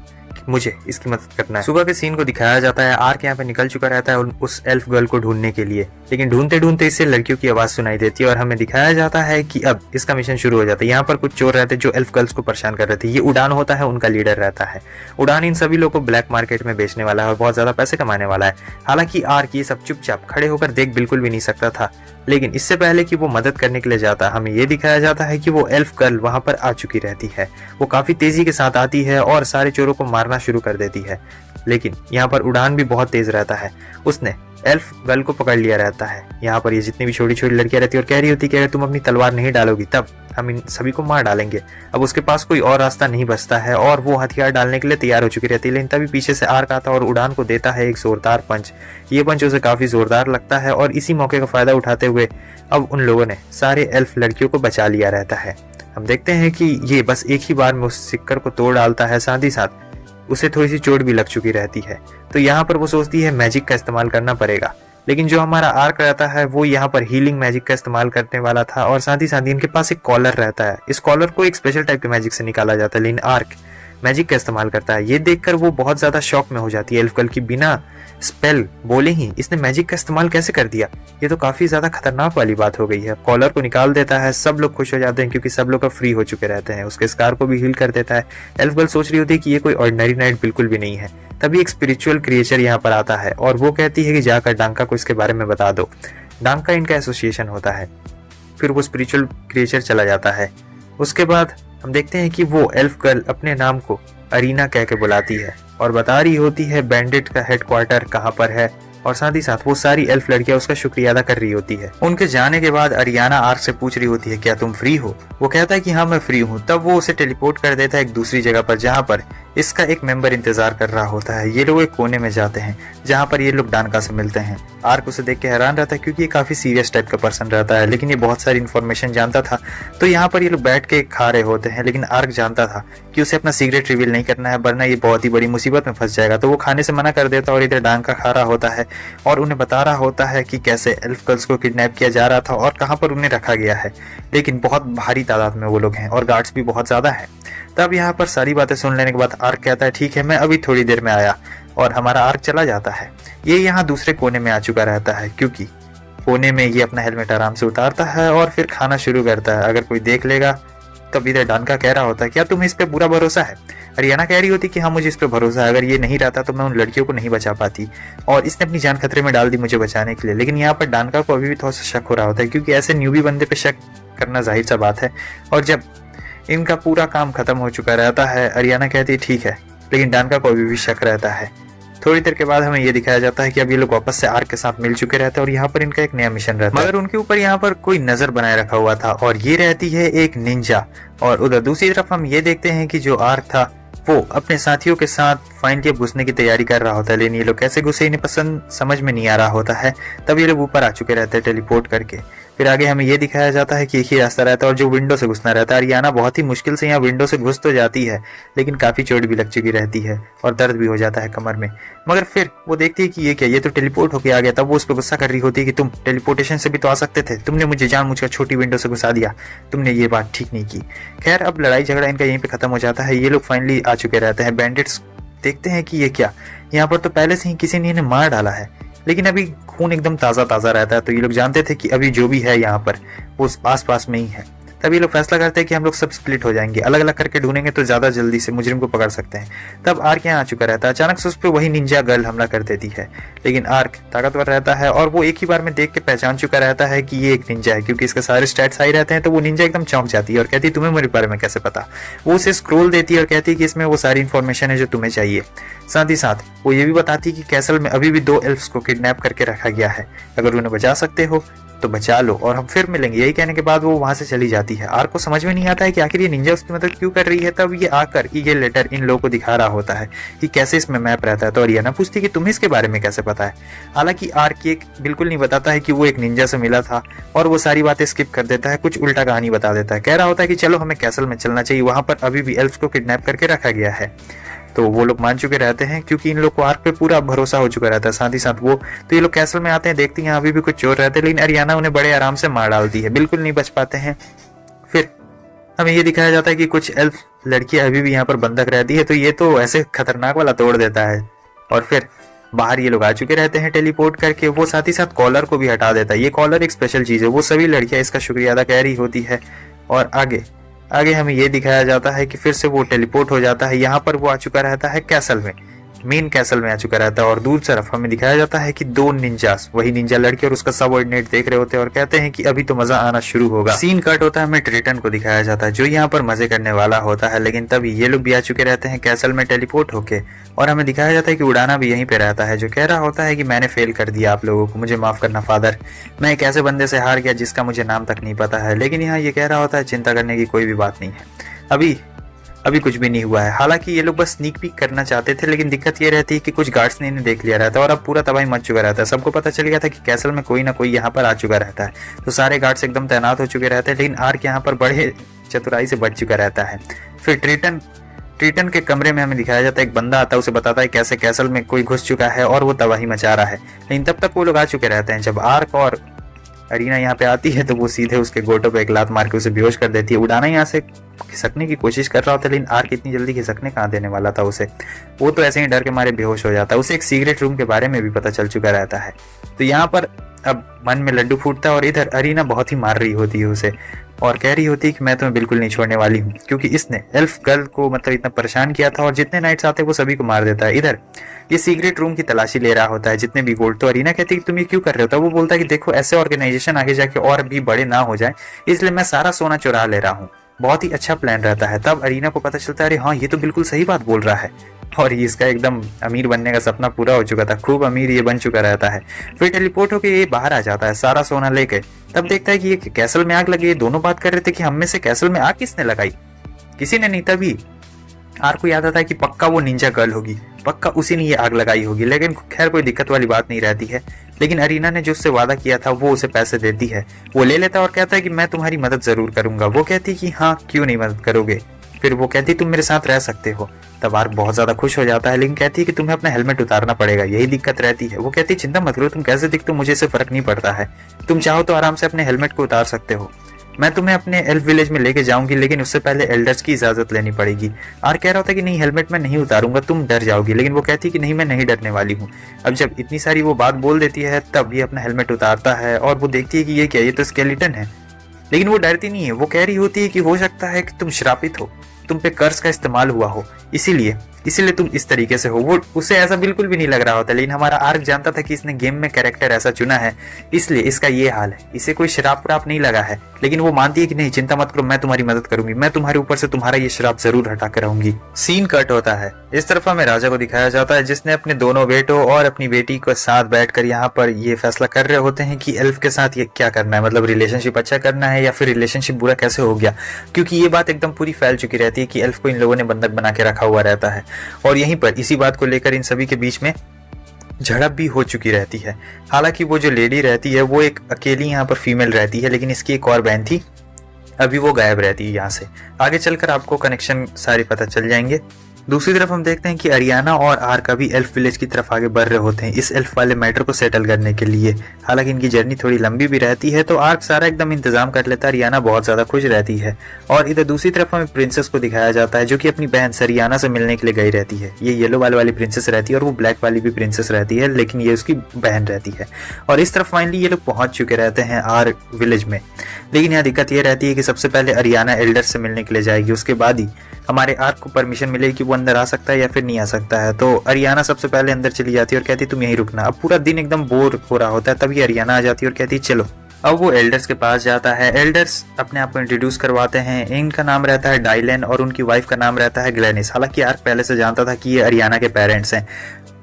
A: मुझे इसकी मदद करना है। सुबह के सीन को दिखाया जाता है। आर्क यहाँ पे निकल चुका रहता है उस एल्फ गर्ल को ढूंढने के लिए, लेकिन ढूंढते ढूंढते इससे लड़कियों की आवाज सुनाई देती है और हमें दिखाया जाता है कि अब इसका मिशन शुरू हो जाता है। यहाँ पर कुछ चोर रहते हैं जो एल्फ गर्ल्स को परेशान कर रहे थे। ये उड़ान होता है, उनका लीडर रहता है। उड़ान इन सभी लोगों को ब्लैक मार्केट में बेचने वाला है और बहुत ज्यादा पैसे कमाने वाला है। हालांकि आर्क ये सब चुपचाप खड़े होकर देख बिल्कुल भी नहीं सकता था, लेकिन इससे पहले कि वो मदद करने के लिए जाता हमें ये दिखाया जाता है कि वो एल्फ गर्ल वहां पर आ चुकी रहती है। वो काफी तेजी के साथ आती है और सारे चोरों को मारना शुरू कर देती है। लेकिन यहाँ पर उड़ान भी बहुत तेज रहता है, उसने एल्फ गर्ल को पकड़ लिया रहता है। यहाँ पर ये जितनी भी छोटी छोटी लड़कियां रहती है और कह रही होती कि अगर तुम अपनी तलवार नहीं डालोगी तब हम इन सभी को मार डालेंगे। अब उसके पास कोई और रास्ता नहीं बचता है और वो हथियार डालने के लिए तैयार हो चुकी रहती है। लेकिन तभी पीछे से आर्क आता है और उड़ान को देता है एक जोरदार पंच। ये पंच उसे काफी जोरदार लगता है और इसी मौके का फायदा उठाते हुए अब उन लोगों ने सारे एल्फ लड़कियों को बचा लिया रहता है। हम देखते हैं कि ये बस एक ही बार में उस सिक्कर को तोड़ डालता है, साथ ही साथ उसे थोड़ी सी चोट भी लग चुकी रहती है। तो यहाँ पर वो सोचती है मैजिक का इस्तेमाल करना पड़ेगा, लेकिन जो हमारा आर्क रहता है वो यहाँ पर हीलिंग मैजिक का इस्तेमाल करने वाला था और साथ ही साथ इनके पास एक कॉलर रहता है। इस कॉलर को एक स्पेशल टाइप के मैजिक से निकाला जाता है, लेकिन आर्क मैजिक का इस्तेमाल करता है। ये देखकर वो बहुत ज्यादा शॉक में हो जाती है। एल्फ गर्ल की बिना स्पेल बोले ही इसने मैजिक का इस्तेमाल कैसे कर दिया, ये तो काफी ज्यादा खतरनाक वाली बात हो गई है। कॉलर को निकाल देता है, सब लोग खुश हो जाते हैं क्योंकि सब लोग फ्री हो चुके रहते हैं। उसके स्कार को भी हील कर देता है। एल्फ गर्ल सोच रही होती है कि ये कोई ऑर्डिनरी नाइट बिल्कुल भी नहीं है। तभी एक स्पिरिचुअल क्रिएचर यहाँ पर आता है और वो कहती है कि जाकर डांका को इसके बारे में बता दो। डांका इनका एसोसिएशन होता है। फिर वो स्पिरिचुअल क्रिएचर चला जाता है। उसके बाद हम देखते हैं कि वो एल्फ गर्ल अपने नाम को अरीना कह के बुलाती है और बता रही होती है बैंडिट का हेडक्वार्टर कहाँ पर है और साथ ही साथ वो सारी एल्फ लड़कियां उसका शुक्रिया अदा कर रही होती है। उनके जाने के बाद अरियाना आर्क से पूछ रही होती है क्या तुम फ्री हो। वो कहता है कि हाँ मैं फ्री हूँ। तब वो उसे टेलीपोर्ट कर देता है एक दूसरी जगह पर जहाँ पर इसका एक मेंबर इंतजार कर रहा होता है। ये लोग एक कोने में जाते हैं जहाँ पर ये लोग डानका से मिलते हैं। आर्क उसे देख के हैरान रहता है क्योंकि ये काफी सीरियस टाइप का पर्सन रहता है, लेकिन ये बहुत सारी इन्फॉर्मेशन जानता था। तो यहाँ पर ये लोग बैठ के खा रहे होते हैं, लेकिन आर्क जानता था कि उसे अपना सीक्रेट रिवील नहीं करना है वरना ये बहुत ही बड़ी मुसीबत में फंस जाएगा। तो वो खाने से मना कर देता और इधर डांका खा रहा होता है और उन्हें बता रहा होता है कि कैसे एल्फ गर्ल्स को किडनैप किया जा रहा था और कहाँ पर उन्हें रखा गया है। लेकिन बहुत भारी तादाद में वो लोग हैं और गार्ड्स भी बहुत ज्यादा है। तब यहाँ पर सारी बातें सुन लेने के बाद आर्क कहता है ठीक है मैं अभी थोड़ी देर में आया, और हमारा आर्क चला जाता है। ये यहाँ दूसरे कोने में आ चुका रहता है क्योंकि कोने में ये अपना हेलमेट आराम से उतारता है और फिर खाना शुरू करता है। अगर कोई देख लेगा तब इधर डानका कह रहा होता है क्या तुम्हें इस पे पूरा भरोसा है। अरियाना कह रही होती कि हाँ मुझे इस पे भरोसा है, अगर ये नहीं रहता तो मैं उन लड़कियों को नहीं बचा पाती और इसने अपनी जान खतरे में डाल दी मुझे बचाने के लिए। लेकिन यहाँ पर डानका को अभी भी थोड़ा सा शक हो रहा होता है क्योंकि ऐसे न्यूबी बंदे पे शक करना जाहिर सा बात है। और जब इनका पूरा काम खत्म हो चुका रहता है अरियाना कहती है ठीक है, लेकिन डानका को अभी भी शक रहता है। थोड़ी देर के बाद हमें ये दिखाया जाता है कि अब ये लोग वापस से आर्क के साथ मिल चुके रहते हैं और यहाँ पर इनका एक नया मिशन रहता है, मगर उनके ऊपर यहाँ पर कोई नजर बनाए रखा हुआ था और ये रहती है एक निंजा। और उधर दूसरी तरफ हम ये देखते हैं कि जो आर्क था वो अपने साथियों के साथ फाइनली घुसने की तैयारी कर रहा होता है, लेकिन ये लोग कैसे घुसे इन्हें पसंद समझ में नहीं आ रहा होता है। तब ये लोग ऊपर आ चुके रहते हैं टेलीपोर्ट करके फिर आगे हमें ये दिखाया जाता है कि एक ही रास्ता रहता है और जो विंडो से घुसना रहता है। अरियाना बहुत ही मुश्किल से यहाँ विंडो से घुस तो जाती है, लेकिन काफी चोट भी लग चुकी रहती है और दर्द भी हो जाता है कमर में। मगर फिर वो देखती है कि ये क्या, ये तो टेलीपोर्ट होके आ गया। तब वो उस पर गुस्सा कर रही होती है कि तुम टेलीपोर्टेशन से भी तो आ सकते थे, तुमने मुझे जानबूझकर छोटी विंडो से घुसा दिया, तुमने ये बात ठीक नहीं की। खैर अब लड़ाई झगड़ा इनका यहीं पे खत्म हो जाता है। ये लोग फाइनली आ चुके रहते हैं। बैंडिट्स देखते हैं कि ये क्या, यहाँ पर तो पहले से ही किसी ने इन्हें मार डाला है, लेकिन अभी खून एकदम ताज़ा ताज़ा रहता है। तो ये लोग जानते थे कि अभी जो भी है यहाँ पर वो आस पास में ही है। तब ये लोग फैसला करते हैं कि हम लोग सब स्प्लिट हो जाएंगे, अलग अलग करके ढूंढेंगे तो ज़्यादा जल्दी से मुजरिम को पकड़ सकते हैं। तब आर्क यहाँ आ चुका रहता है। अचानक से उस पर वही निंजा गर्ल हमला कर देती है, लेकिन आर्क ताकतवर रहता है और वो एक ही बार में देख के पहचान चुका रहता है कि ये एक निंजा है, क्योंकि इसके सारे स्टैट्स हाई रहते हैं। तो वो निंजा एकदम चौंक जाती है और कहती है तुम्हें मेरे बारे में कैसे पता। वो उसे स्क्रोल देती है और कहती है कि इसमें वो सारी इन्फॉर्मेशन है जो तुम्हें चाहिए। साथ ही साथ वो ये भी बताती है कि कैसल में अभी भी 2 एल्फ्स को किडनैप करके रखा गया है, अगर उन्हें बचा सकते हो तो बचा लो और हम फिर मिलेंगे। यही कहने के बाद वो वहां से चली जाती है। आर्क को समझ में नहीं आता है कि आखिर ये निंजा उसकी मदद क्यों कर रही है। तब ये आकर ये लेटर इन लोगों को दिखा रहा होता है कि कैसे इसमें मैप रहता है। तो अरियाना पूछती है कि तुम्हें इसके बारे में कैसे पता है। हालांकि आर्क ये बिल्कुल नहीं बताता है कि वो एक निंजा से मिला था और वो सारी बातें स्किप कर देता है, कुछ उल्टा कहानी बता देता है। कह रहा होता है कि चलो हमें कैसल में चलना चाहिए, वहां पर अभी भी एल्फ्स को किडनैप करके रखा गया है। तो वो लोग मान चुके रहते हैं क्योंकि इन लोग को आर्क पे पूरा भरोसा हो चुका रहता है। साथ ही साथ वो तो ये लोग कैसल में आते हैं, देखते हैं अभी भी कुछ चोर रहते हैं, लेकिन अरियाना उन्हें बड़े आराम से मार डालती है, बिल्कुल नहीं बच पाते हैं। फिर हमें ये दिखाया जाता है कि कुछ एल्फ लड़कियां अभी भी यहाँ पर बंधक रहती है। तो ये तो ऐसे खतरनाक वाला तोड़ देता है और फिर बाहर ये लोग आ चुके रहते हैं टेलीपोर्ट करके। वो साथ ही साथ कॉलर को भी हटा देता है। ये कॉलर एक स्पेशल चीज है, वो सभी लड़कियां इसका शुक्रिया अदा कह रही होती है। और आगे हमें ये दिखाया जाता है कि फिर से वो टेलीपोर्ट हो जाता है। यहाँ पर वो आ चुका रहता है कैसल में, मेन कैसल में आ चुका रहता है। और दूर तरफ हमें दिखाया जाता है कि 2 निंजास, वही निंजा लड़के और उसका सबऑर्डिनेट देख रहे होते हैं और कहते हैं कि अभी तो मजा आना शुरू होगा। सीन कट होता है, हमें ट्रिटन को दिखाया जाता है जो यहाँ पर मजे करने वाला होता है, लेकिन तभी ये लोग भी आ चुके रहते हैं कैसल में टेलीपोर्ट होके। और हमें दिखाया जाता है कि उड़ाना भी यहीं पे रहता है, जो कह रहा होता है कि मैंने फेल कर दिया आप लोगों को, मुझे माफ करना फादर, मैं एक ऐसे बंदे से हार गया जिसका मुझे नाम तक नहीं पता है। लेकिन यहाँ ये कह रहा होता है चिंता करने की कोई भी बात नहीं है, अभी कुछ भी नहीं हुआ है। हालांकि ये लोग बस स्नीक पीक करना चाहते थे, लेकिन दिक्कत ये रहती है कि कुछ गार्ड्स ने इन्हें देख लिया रहता है और अब पूरा तबाही मच चुका रहता है। सबको पता चल गया था कि कैसल में कोई ना कोई यहाँ पर आ चुका रहता है, तो सारे गार्ड्स एकदम तैनात हो चुके रहते हैं। लेकिन आर्क यहाँ पर बड़े चतुराई से बच चुका रहता है। फिर ट्रिटन के कमरे में हमें दिखाया जाता है, एक बंदा आता है, उसे बताता है कैसे कैसल में कोई घुस चुका है और वो तबाही मचा रहा है। लेकिन तब तक वो लोग आ चुके रहते हैं। जब आर्क और अरीना यहाँ पे आती है तो वो सीधे उसके गोटों पे एक लात मार के उसे बेहोश कर देती है। उड़ाना यहाँ से खिसकने की कोशिश कर रहा होता है, लेकिन आर्क इतनी जल्दी खिसकने कहाँ देने वाला था उसे। वो तो ऐसे ही डर के मारे बेहोश हो जाता है। उसे एक सीक्रेट रूम के बारे में भी पता चल चुका रहता है। तो यहाँ पर अब मन में लड्डू फूटता है और इधर अरीना बहुत ही मार रही होती है उसे और कह रही होती है कि मैं तुम्हें बिल्कुल नहीं छोड़ने वाली हूँ, क्योंकि इसने एल्फ गर्ल को मतलब इतना परेशान किया था और जितने नाइट्स आते हैं वो सभी को मार देता है। इधर ये सीक्रेट रूम की तलाशी ले रहा होता है जितने भी गोल्ड। तो अरीना कहती है कि तुम ये क्यों कर रहे हो। तो वो बोलता है कि देखो ऐसे ऑर्गेनाइजेशन आगे जाके और भी बड़े ना हो जाए, इसलिए मैं सारा सोना चुरा ले रहा हूँ। बहुत ही अच्छा प्लान रहता है। तब अरीना को पता चलता है अरे हाँ ये तो बिल्कुल सही बात बोल रहा है और इसका एकदम अमीर बनने का सपना पूरा हो चुका था, खूब अमीर ये बन चुका रहता है। फिर टेलीपोर्ट होकर ये बाहर आ जाता है सारा सोना लेके। तब देखता है कि ये कैसल में आग लगी। ये दोनों बात कर रहे थे कि हम में से कैसल में आग किसने लगाई, किसी ने नहीं। तभी आर को याद आता है कि पक्का वो निंजा गर्ल होगी, पक्का उसी ने ये आग लगाई होगी। लेकिन खैर कोई दिक्कत वाली बात नहीं रहती है। लेकिन अरीना ने जो उससे वादा किया था वो उसे पैसे देती है, वो ले लेता है और कहता है कि मैं तुम्हारी मदद जरूर करूंगा। वो कहती कि हाँ क्यों नहीं मदद करोगे। फिर वो कहती तुम मेरे साथ रह सकते हो। तब आर्क बहुत ज्यादा खुश हो जाता है, लेकिन कहती है कि तुम्हें अपना हेलमेट उतारना पड़ेगा, यही दिक्कत रहती है। वो कहती है चिंता मत करो, तुम कैसे दिखते हो मुझे इससे फर्क नहीं पड़ता है, तुम चाहो तो आराम से अपने हेलमेट को उतार सकते हो। मैं तुम्हें अपने एल्फ विलेज में लेके जाऊंगी, लेकिन उससे पहले एल्डर्स की इजाजत लेनी पड़ेगी। आर्क कह रहा होता है कि नहीं हेलमेट मैं नहीं उतारूंगा, तुम डर जाओगी। लेकिन वो कहती है कि नहीं मैं नहीं डरने वाली हूँ। अब जब इतनी सारी वो बात बोल देती है तब ये अपना हेलमेट उतारता है और वो देखती है कि ये क्या, ये तो स्केलेटन है। लेकिन वो डरती नहीं है। वो कह रही होती है कि हो सकता है कि तुम श्रापित हो, तुम पे कर्ज का इस्तेमाल हुआ हो, इसीलिए तुम इस तरीके से हो। वो उसे ऐसा बिल्कुल भी नहीं लग रहा होता, लेकिन हमारा आर्क जानता था कि इसने गेम में कैरेक्टर ऐसा चुना है, इसलिए इसका ये हाल है। इसे कोई श्राप व्राप नहीं लगा है, लेकिन वो मानती है कि नहीं चिंता मत करो, मैं तुम्हारी मदद करूंगी, मैं तुम्हारे ऊपर से तुम्हारा ये श्राप जरूर हटा कर रहूंगी। सीन कट होता है। इस तरफ हमें राजा को दिखाया जाता है जिसने अपने दोनों बेटों और अपनी बेटी के साथ बैठकर यहाँ पर ये फैसला कर रहे होते हैं कि एल्फ के साथ ये क्या करना है, मतलब रिलेशनशिप अच्छा करना है या फिर रिलेशनशिप बुरा कैसे हो गया। क्योंकि ये बात एकदम पूरी फैल चुकी रहती है कि एल्फ को इन लोगों ने बंधक बना के रखा हुआ रहता है। और यहीं पर इसी बात को लेकर इन सभी के बीच में झड़प भी हो चुकी रहती है। हालांकि वो जो लेडी रहती है वो एक अकेली यहाँ पर फीमेल रहती है, लेकिन इसकी एक और बहन थी, अभी वो गायब रहती है यहाँ से। आगे चलकर आपको कनेक्शन सारे पता चल जाएंगे। दूसरी तरफ हम देखते हैं कि अरियाना और आर्क अभी एल्फ विलेज की तरफ आगे बढ़ रहे होते हैं इस एल्फ वाले मैटर को सेटल करने के लिए। हालांकि इनकी जर्नी थोड़ी लंबी भी रहती है, तो आर्क सारा एकदम इंतजाम कर लेता है। अरियाना बहुत ज्यादा खुश रहती है। और इधर दूसरी तरफ हमें प्रिंसेस को दिखाया जाता है जो कि अपनी बहन सरियाना से मिलने के लिए गई रहती है। ये येलो वाली प्रिंसेस रहती है और वो ब्लैक वाली भी प्रिंसेस रहती है, लेकिन ये उसकी बहन रहती है। और इस तरफ फाइनली ये लोग पहुंच चुके रहते हैं आर्क विलेज में। लेकिन यहाँ दिक्कत ये रहती है कि सबसे पहले अरियाना एल्डर से मिलने के लिए जाएगी, उसके बाद ही हमारे आर्क को परमिशन मिलेगी कि वो अंदर आ सकता है या फिर नहीं आ सकता है। तो अरियाना सबसे पहले अंदर चली जाती है और कहती है तुम यहीं रुकना। अब पूरा दिन एकदम बोर हो रहा होता है, तभी अरियाना आ जाती है और कहती है चलो। अब वो एल्डर्स के पास जाता है। एल्डर्स अपने आप को इंट्रोड्यूस करवाते हैं। इनका नाम रहता है डाइलेन और उनकी वाइफ का नाम रहता है ग्लेनिस। हालांकि आर्क पहले से जानता था कि ये अरियाना के पेरेंट्स हैं।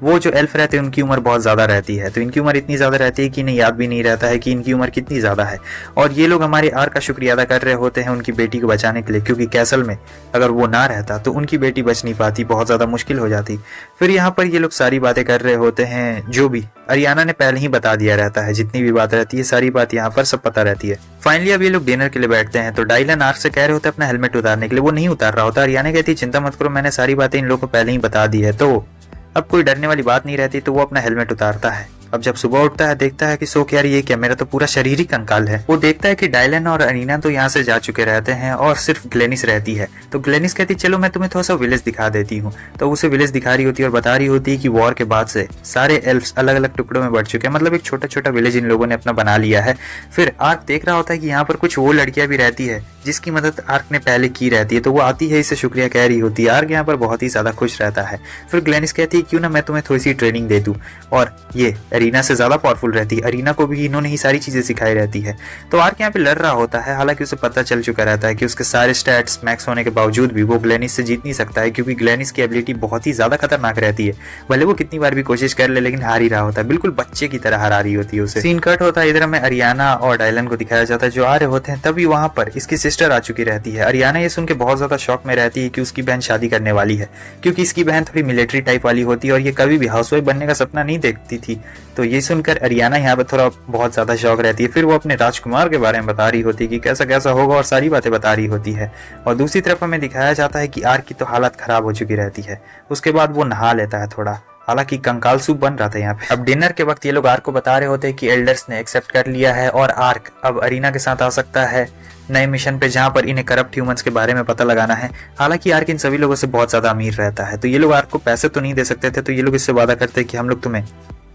A: वो जो एल्फ रहते हैं उनकी उम्र बहुत ज़्यादा रहती है, तो इनकी उम्र इतनी ज़्यादा रहती है कि इन्हें याद भी नहीं रहता है कि इनकी उम्र कितनी ज़्यादा है। और ये लोग हमारे आर्क का शुक्रिया अदा कर रहे होते हैं उनकी बेटी को बचाने के लिए, क्योंकि कैसल में अगर वो ना रहता तो उनकी बेटी बच नहीं पाती, बहुत ज़्यादा मुश्किल हो जाती। फिर यहाँ पर ये लोग सारी बातें कर रहे होते हैं जो भी अरियाना ने पहले ही बता दिया रहता है। जितनी भी बात रहती है सारी बात यहाँ पर सब पता रहती है। फाइनली अब ये लोग डिनर के लिए बैठते हैं, तो डाइलन आर्क से कह रहे होते हैं अपना हेलमेट उतारने के लिए। वो नहीं उतार रहा होता। अरियाना कहती है चिंता मत करो, मैंने सारी बातें इन लोगों को पहले ही बता दी है, तो अब कोई डरने वाली बात नहीं रहती। तो वो अपना हेलमेट उतारता है। अब जब सुबह उठता है देखता है कि सोक यार ये क्या, मेरा तो पूरा शरीर ही कंकाल है। वो देखता है कि डाइलन और अरीना तो यहाँ से जा चुके रहते हैं और सिर्फ ग्लेनिस रहती है। तो ग्लेनिस कहती चलो मैं तुम्हें थोड़ा सा विलेज दिखा देती हूँ। तो उसे विलेज दिखा रही होती है और बता रही होती है कि वॉर के बाद से सारे एल्फ्स अलग अलग टुकड़ों में बढ़ चुके हैं, मतलब एक छोटा छोटा विलेज इन लोगों ने अपना बना लिया है। फिर आर्क देख रहा होता है कि यहाँ पर कुछ वो लड़कियां भी रहती है जिसकी मदद आर्क ने पहले की रहती है, तो वो आती है, इसे शुक्रिया कह रही होती है। आर्क यहाँ पर बहुत ही ज्यादा खुश रहता है। फिर ग्लेनिस कहती है क्यों ना मैं तुम्हें थोड़ी सी ट्रेनिंग दे दूं, और ये अरीना से ज्यादा पावरफुल रहती है। अरीना को भी इन्होंने ही सारी चीजें सिखाई रहती है। तो आर्क यहाँ पे लड़ रहा होता है। हालांकि उसे पता चल चुका रहता है कि उसके सारे स्टैट्स मैक्स होने के बावजूद भी वो ग्लेनिस से जीत नहीं सकता है, क्योंकि ग्लेनिस की एबिलिटी बहुत ही ज्यादा खतरनाक रहती है। भले वो कितनी बार भी कोशिश कर ले लेकिन हार ही रहा होता है, बिल्कुल बच्चे की तरह हरा रही होती है उसे। सीन कट होता है। इधर हमें अरियाना और डाइलन को दिखाया जाता है जो आ रहे होते हैं। तभी वहां पर इसकी सिस्टर आ चुकी रहती है। अरियाना ये सुन के बहुत ज्यादा शॉक में रहती है कि उसकी बहन शादी करने वाली है, क्योंकि इसकी बहन थोड़ी मिलिट्री टाइप वाली होती है और ये कभी भी हाउसवाइफ बनने का सपना नहीं देखती थी। तो ये सुनकर अरियाना यहाँ पर थोड़ा बहुत ज्यादा शौक रहती है। फिर वो अपने राजकुमार के बारे में बता रही होती है कि कैसा कैसा होगा और सारी बातें बता रही होती है। और दूसरी तरफ हमें दिखाया जाता है कि आर्क की तो हालत खराब हो चुकी रहती है। उसके बाद वो नहा लेता है थोड़ा, हालांकि कंकाल सूप बन रहा था यहाँ पे। अब डिनर के वक्त ये लोग आर्क को बता रहे होते हैं कि एल्डर्स ने एक्सेप्ट कर लिया है और आर्क अब अरीना के साथ आ सकता है नए मिशन पे, जहां पर इन्हें करप्ट ह्यूमंस के बारे में पता लगाना है। हालांकि आर्क इन सभी लोगों से बहुत ज्यादा अमीर रहता है, तो ये लोग आर्क को पैसे तो नहीं दे सकते थे। तो ये लोग इससे वादा करते हैं कि हम लोग तुम्हें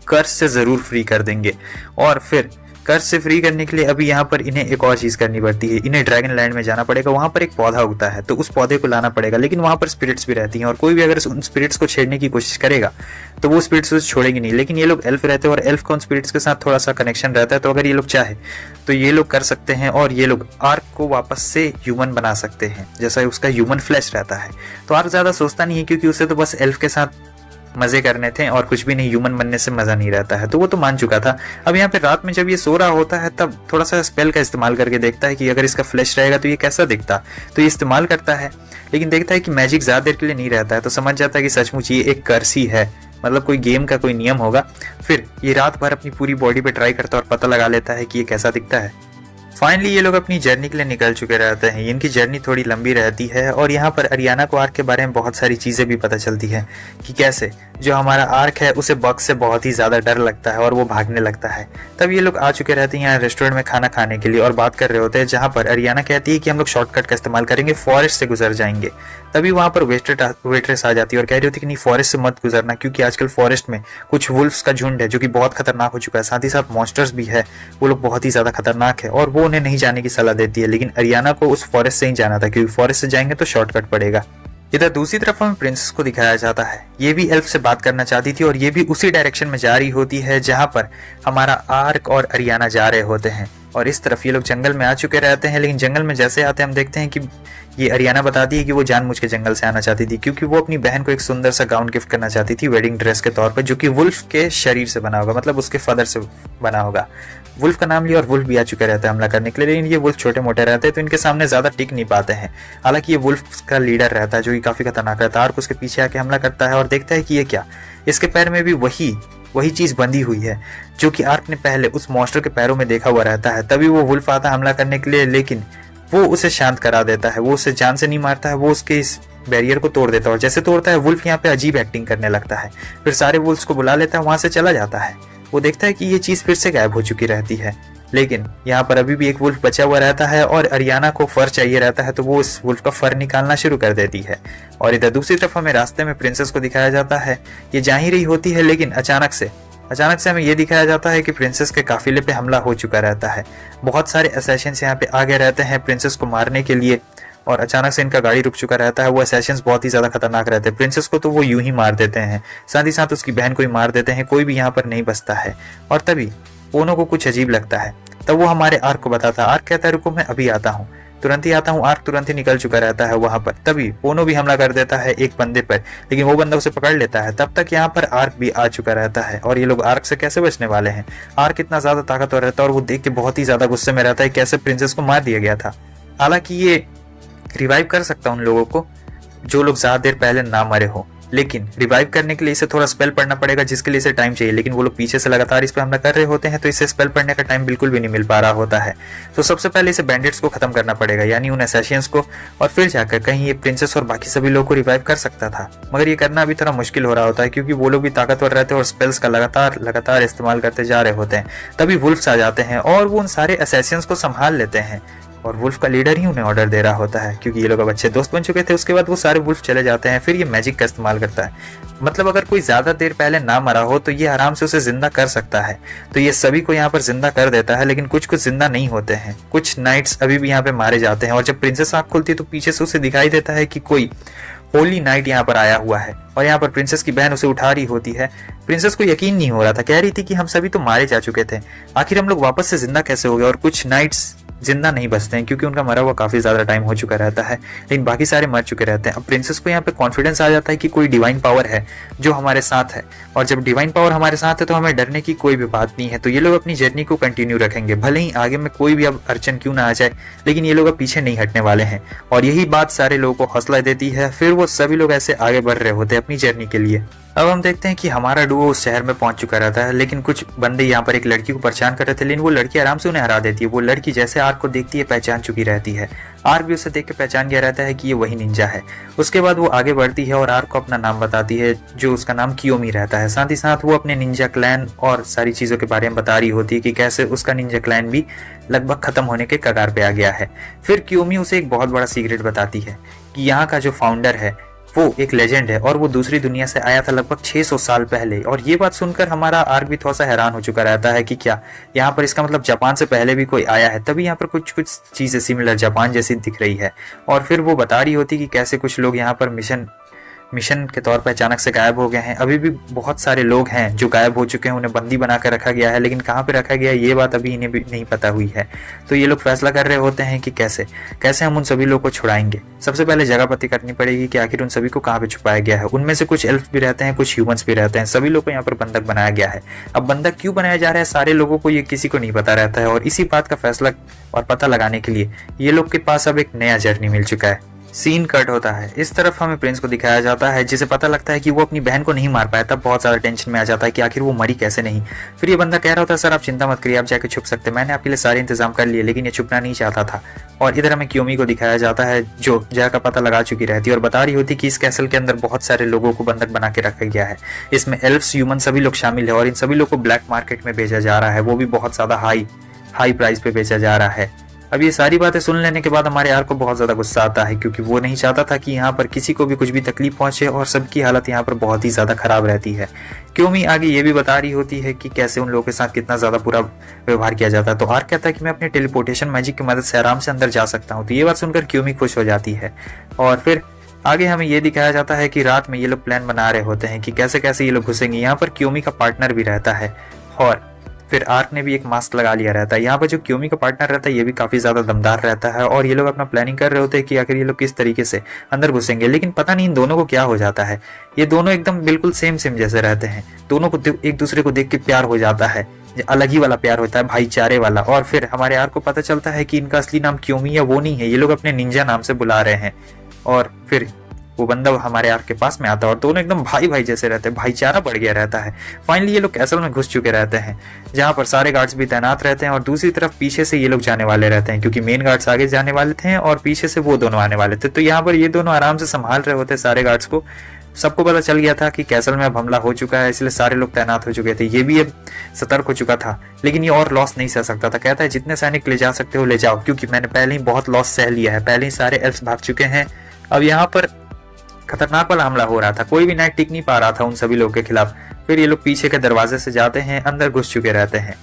A: कर्ज से जरूर फ्री कर देंगे। और फिर कर्ज से फ्री करने के लिए अभी यहाँ पर इन्हें एक और चीज करनी पड़ती है। इन्हें ड्रैगन लैंड में जाना पड़ेगा। वहां पर एक पौधा उगता है, तो उस पौधे को लाना पड़ेगा। लेकिन वहां पर स्पिरिट्स भी रहती हैं और कोई भी अगर उन स्पिरिट्स को छेड़ने की कोशिश करेगा तो वो स्पिरिट्स उसे छोड़ेंगे नहीं। लेकिन ये लोग एल्फ रहते हैं और एल्फ का उन स्पिरिट्स के साथ थोड़ा सा कनेक्शन रहता है, तो अगर ये लोग चाहे तो ये लोग कर सकते हैं और ये लोग आर्क को वापस से ह्यूमन बना सकते हैं, जैसा उसका ह्यूमन फ्लैश रहता है। तो आर्क ज्यादा सोचता नहीं है, क्योंकि उसे तो बस एल्फ के साथ मजे करने थे और कुछ भी नहीं, ह्यूमन बनने से मजा नहीं रहता है। तो वो तो मान चुका था। अब यहाँ पे रात में जब ये सो रहा होता है तब थोड़ा सा स्पेल का इस्तेमाल करके देखता है कि अगर इसका फ्लैश रहेगा तो ये कैसा दिखता। तो ये इस्तेमाल करता है, लेकिन देखता है कि मैजिक ज्यादा देर के लिए नहीं रहता है। तो समझ जाता है कि सचमुच ये एक कर्स ही है, मतलब कोई गेम का कोई नियम होगा। फिर ये रात भर अपनी पूरी बॉडी पे ट्राई करता है और पता लगा लेता है कि ये कैसा दिखता है। फाइनली ये लोग अपनी जर्नी के लिए निकल चुके रहते हैं। इनकी जर्नी थोड़ी लंबी रहती है और यहाँ पर अरियाना को आर्क के बारे में बहुत सारी चीजें भी पता चलती हैं कि कैसे जो हमारा आर्क है उसे बग से बहुत ही ज्यादा डर लगता है और वो भागने लगता है। तब ये लोग आ चुके रहते हैं यहाँ रेस्टोरेंट में खाना खाने के लिए और बात कर रहे होते हैं, जहाँ पर अरियाना कहती है कि हम लोग शॉर्टकट का इस्तेमाल करेंगे, फॉरेस्ट से गुजर जाएंगे। तभी वहां पर वेट्रेस आ जाती है और कह रही होती है कि नहीं फॉरेस्ट से मत गुजरना, क्योंकि आजकल फॉरेस्ट में कुछ वुल्फ्स का झुंड है जो कि बहुत खतरनाक हो चुका है। साथ ही साथ मॉन्स्टर्स भी है, वो लोग बहुत ही ज्यादा खतरनाक है और वो उन्हें नहीं जाने की सलाह देती है। लेकिन अरियाना को उस फॉरेस्ट से ही जाना था, क्योंकि फॉरेस्ट से जाएंगे तो शॉर्टकट पड़ेगा। इधर दूसरी तरफ हमें प्रिंसेस को दिखाया जाता है। ये भी एल्फ से बात करना चाहती थी और ये भी उसी डायरेक्शन में जा रही होती है जहां पर हमारा आर्क और अरियाना जा रहे होते हैं। और इस तरफ ये लोग जंगल में आ चुके रहते हैं। लेकिन जंगल में जैसे आते हैं हम देखते हैं कि ये अरियाना बताती है कि वो जानबूझ के जंगल से आना चाहती थी, क्योंकि वो अपनी बहन को एक सुंदर सा गाउन गिफ्ट करना चाहती थी वेडिंग ड्रेस के तौर पर, जो कि वुल्फ के शरीर से बना होगा, मतलब उसके फदर से बना होगा। वुल्फ का नाम लिया और वुल्फ भी आ चुका रहता है हमला करने के लिए। लेकिन ये वुल्फ छोटे मोटे रहते हैं तो इनके सामने ज्यादा टिक नहीं पाते हैं। हालांकि ये वुल्फ का लीडर रहता है जो कि काफी खतरनाक रहता है। आर्क उसके पीछे आके हमला करता है और देखता है कि ये क्या, इसके पैर में भी वही वही चीज़ बंधी हुई है जो कि आर्क ने पहले उस मॉन्स्टर के पैरों में देखा हुआ रहता है। तभी वो वुल्फ आता हमला करने के लिए, लेकिन वो उसे शांत करा देता है। वो उसे जान से नहीं मारता है, वो उसके इस बैरियर को तोड़ देता है और जैसे तोड़ता है वुल्फ यहाँ पे अजीब एक्टिंग करने लगता है। फिर सारे वुल्फ्स को बुला लेता है, वहां से चला जाता है। वो देखता है कि ये चीज़ फिर से गायब हो चुकी रहती है, लेकिन यहाँ पर अभी भी एक वुल्फ बचा हुआ रहता है और अरियाना को फर चाहिए रहता है, तो वो उस वुल्फ का फर निकालना शुरू कर देती है। और इधर दूसरी तरफ हमें रास्ते में प्रिंसेस को दिखाया जाता है। ये जा ही रही होती है, लेकिन अचानक से हमें ये दिखाया जाता है कि प्रिंसेस के काफिले पे हमला हो चुका रहता है। बहुत सारे असैसिन्स यहाँ पे आगे रहते हैं प्रिंसेस को मारने के लिए, और अचानक से इनका गाड़ी रुक चुका रहता है। वो असैसिन्स बहुत ही ज्यादा खतरनाक रहते हैं। प्रिंसेस को तो वो यूं ही मार देते हैं, साथ ही साथ उसकी बहन को ही मार देते हैं। कोई भी यहाँ पर नहीं बचता है। और तभी पोनो को कुछ अजीब लगता है, तब वो हमारे आर्क को बताता है। आर्क कहता है रुको मैं अभी आता हूँ, तुरंत ही आता हूँ। आर्क तुरंत ही निकल चुका रहता है वहां पर। तभी पोनो भी हमला कर देता है एक बंदे पर, लेकिन वो बंदा उसे पकड़ लेता है। तब तक यहाँ पर आर्क भी आ चुका रहता है और ये लोग आर्क से कैसे बचने वाले हैं। आर्क इतना ज्यादा ताकतवर रहता है और वो देख के बहुत ही ज्यादा गुस्से में रहता है कैसे प्रिंसेस को मार दिया गया था। हालांकि ये रिवाइव कर सकता उन लोगों को जो लोग ज्यादा देर पहले ना मरे हो, लेकिन रिवाइव करने के लिए इसे थोड़ा स्पेल पढ़ना पड़ेगा, जिसके लिए इसे टाइम चाहिए। लेकिन वो लोग पीछे से लगातार इस पे हमला कर रहे होते हैं, तो इसे स्पेल पढ़ने का टाइम बिल्कुल भी नहीं मिल पा रहा होता है। तो सबसे पहले इसे बैंडिट्स को खत्म करना पड़ेगा, यानी उन असैसिन्स को, और फिर जाकर कहीं ये प्रिंसेस और बाकी सभी लोगों को रिवाइव कर सकता था। मगर ये करना अभी थोड़ा मुश्किल हो रहा होता है, क्योंकि वो लोग भी ताकतवर रहते हैं और स्पेल्स का लगातार इस्तेमाल करते जा रहे होते हैं। तभी वुल्फ्स आ जाते हैं और वो उन सारे असैसिन्स को संभाल लेते हैं, और वुल्फ का लीडर ही उन्हें ऑर्डर दे रहा होता है, क्योंकि ये लोग अब अच्छे दोस्त बन चुके थे। उसके बाद वो सारे वुल्फ चले जाते हैं। फिर ये मैजिक का इस्तेमाल करता है, मतलब अगर कोई ज्यादा देर पहले ना मरा हो तो ये आराम से उसे जिंदा कर सकता है। तो ये सभी को यहाँ पर जिंदा कर देता है, लेकिन कुछ जिंदा नहीं होते हैं। कुछ नाइट्स अभी भी यहाँ पे मारे जाते हैं। और जब प्रिंसेस आँख खुलती है तो पीछे से उसे दिखाई देता है कि कोई होली नाइट यहाँ पर आया हुआ है, और यहाँ पर प्रिंसेस की बहन उसे उठा रही होती है। प्रिंसेस को यकीन नहीं हो रहा था, कह रही थी कि हम सभी तो मारे जा चुके थे, आखिर हम लोग वापस से जिंदा कैसे हो गए। और कुछ नाइट्स जिंदा नहीं बचते हैं, क्योंकि उनका मरा हुआ काफी ज्यादा टाइम हो चुका रहता है, लेकिन बाकी सारे मर चुके रहते हैं। अब प्रिंसेस को यहाँ पे कॉन्फिडेंस आ जाता है कि कोई डिवाइन पावर है जो हमारे साथ है, और जब डिवाइन पावर हमारे साथ है तो हमें डरने की कोई भी बात नहीं है। तो ये लोग अपनी जर्नी को कंटिन्यू रखेंगे, भले ही आगे में कोई भी अब अड़चन क्यों ना आ जाए, लेकिन ये लोग अब पीछे नहीं हटने वाले हैं। और यही बात सारे लोगों को हौसला देती है। फिर वो सभी लोग ऐसे आगे बढ़ रहे होते हैं अपनी जर्नी के लिए। अब हम देखते हैं कि हमारा डुओ उस शहर में पहुंच चुका रहता है, लेकिन कुछ बंदे यहाँ पर एक लड़की को परेशान कर रहे थे, लेकिन वो लड़की आराम से उन्हें हरा देती है। वो लड़की जैसे आर्क को देखती है पहचान चुकी रहती है। आर्क भी उसे देख के पहचान गया रहता है कि ये वही निंजा है। उसके बाद वो आगे बढ़ती है और आर्क को अपना नाम बताती है, जो उसका नाम कियोमी रहता है। साथ ही साथ वो अपने निंजा क्लैन और सारी चीजों के बारे में बता रही होती है कि कैसे उसका निंजा क्लैन भी लगभग खत्म होने के कगार पे आ गया है। फिर कियोमी उसे एक बहुत बड़ा सीक्रेट बताती है कि यहाँ का जो फाउंडर है वो एक लेजेंड है, और वो दूसरी दुनिया से आया था लगभग 600 साल पहले। और ये बात सुनकर हमारा आर्क भी थोड़ा सा हैरान हो चुका रहता है कि क्या यहाँ पर इसका मतलब जापान से पहले भी कोई आया है, तभी यहाँ पर कुछ चीजें सिमिलर जापान जैसी दिख रही है। और फिर वो बता रही होती कि कैसे कुछ लोग यहाँ पर मिशन के तौर पर अचानक से गायब हो गए हैं। अभी भी बहुत सारे लोग हैं जो गायब हो चुके हैं, उन्हें बंदी बनाकर रखा गया है, लेकिन कहाँ पे रखा गया है ये बात अभी इन्हें भी नहीं पता हुई है। तो ये लोग फैसला कर रहे होते हैं कि कैसे हम उन सभी लोगों को छुड़ाएंगे। सबसे पहले जगह पता करनी पड़ेगी कि आखिर उन सभी को कहाँ पे छुपाया गया है। उनमें से कुछ एल्फ भी रहते हैं, कुछ ह्यूमंस भी रहते हैं। सभी लोग को यहाँ पर बंधक बनाया गया है। अब बंधक क्यों बनाया जा रहा है सारे लोगों को, ये किसी को नहीं पता रहता है। और इसी बात का फैसला और पता लगाने के लिए ये लोग के पास अब एक नया जर्नी मिल चुका है। सीन कट होता है। इस तरफ हमें प्रिंस को दिखाया जाता है, जिसे पता लगता है कि वो अपनी बहन को नहीं मार पाया। तब बहुत ज्यादा टेंशन में आ जाता है कि आखिर वो मरी कैसे नहीं। फिर ये बंदा कह रहा होता है सर आप चिंता मत करिए, आप जाके छुप सकते, मैंने आपके लिए सारे इंतजाम कर लिए। लेकिन ये छुपना नहीं चाहता था। और इधर हमें कियोमी को दिखाया जाता है, जो जगह का पता लगा चुकी रहती है और बता रही होती कि इस कैसल के अंदर बहुत सारे लोगों को बंधक बना के रखा गया है। इसमें एल्फ्स, ह्यूमन सभी लोग शामिल है, और इन सभी लोग को ब्लैक मार्केट में बेचा जा रहा है, वो भी बहुत ज्यादा हाई प्राइस पे बेचा जा रहा है। अब ये सारी बातें सुन लेने के बाद हमारे आर्क को बहुत ज्यादा गुस्सा आता है, क्योंकि वो नहीं चाहता था कि यहाँ पर किसी को भी कुछ भी तकलीफ पहुंचे, और सबकी हालत यहाँ पर बहुत ही ज्यादा खराब रहती है। कियोमी आगे ये भी बता रही होती है कि कैसे उन लोगों के साथ कितना ज्यादा बुरा व्यवहार किया जाता है। तो आर्क कहता है कि मैं अपने टेलीपोर्टेशन मैजिक की मदद से आराम से अंदर जा सकता हूँ। तो ये बात सुनकर कियोमी खुश हो जाती है। और फिर आगे हमें ये दिखाया जाता है कि रात में ये लोग प्लान बना रहे होते हैं कि कैसे कैसे ये लोग घुसेंगे। यहाँ पर कियोमी का पार्टनर भी रहता है, और फिर आर्क ने भी एक मास्क लगा लिया रहता है। यहाँ पर जो कियोमी का पार्टनर रहता है ये भी काफी ज्यादा दमदार रहता है, और ये लोग अपना प्लानिंग कर रहे होते हैं कि आखिर ये लोग किस तरीके से अंदर घुसेंगे। लेकिन पता नहीं इन दोनों को क्या हो जाता है, ये दोनों एकदम बिल्कुल सेम जैसे रहते हैं। दोनों को एक दूसरे को देख के प्यार हो जाता है, अलग ही वाला प्यार होता है, भाईचारे वाला। और फिर हमारे आर्क को पता चलता है कि इनका असली नाम कियोमी है वो नहीं है, ये लोग अपने निंजा नाम से बुला रहे हैं। और फिर वो बंदा हमारे आर्क के पास में आता है और दोनों एकदम भाई भाई जैसे रहते हैं, भाईचारा बढ़ गया रहता है। फाइनली ये लोग कैसल में घुस चुके रहते हैं, जहाँ पर सारे गार्ड्स भी तैनात रहते हैं और दूसरी तरफ पीछे से ये लोग जाने वाले रहते हैं, क्योंकि मेन गार्ड्स आगे जाने वाले थे और पीछे से वो दोनों आने वाले थे। तो यहाँ पर ये दोनों आराम से संभाल रहे होते सारे गार्ड्स को। सबको पता चल गया था कि कैसल में अब हमला हो चुका है, इसलिए सारे लोग तैनात हो चुके थे। ये भी अब सतर्क हो चुका था, लेकिन ये और लॉस नहीं सह सकता था। कहता है जितने सैनिक ले जा सकते हो ले जाओ, क्योंकि मैंने पहले ही बहुत लॉस सह लिया है, पहले ही सारे एल्फ्स भाग चुके हैं। अब यहाँ पर खतरनाक वाला हमला हो रहा था, कोई भी नाइट टिक नहीं पा रहा था उन सभी लोगों के खिलाफ। फिर ये लोग पीछे के दरवाजे से जाते हैं, अंदर घुस चुके रहते हैं।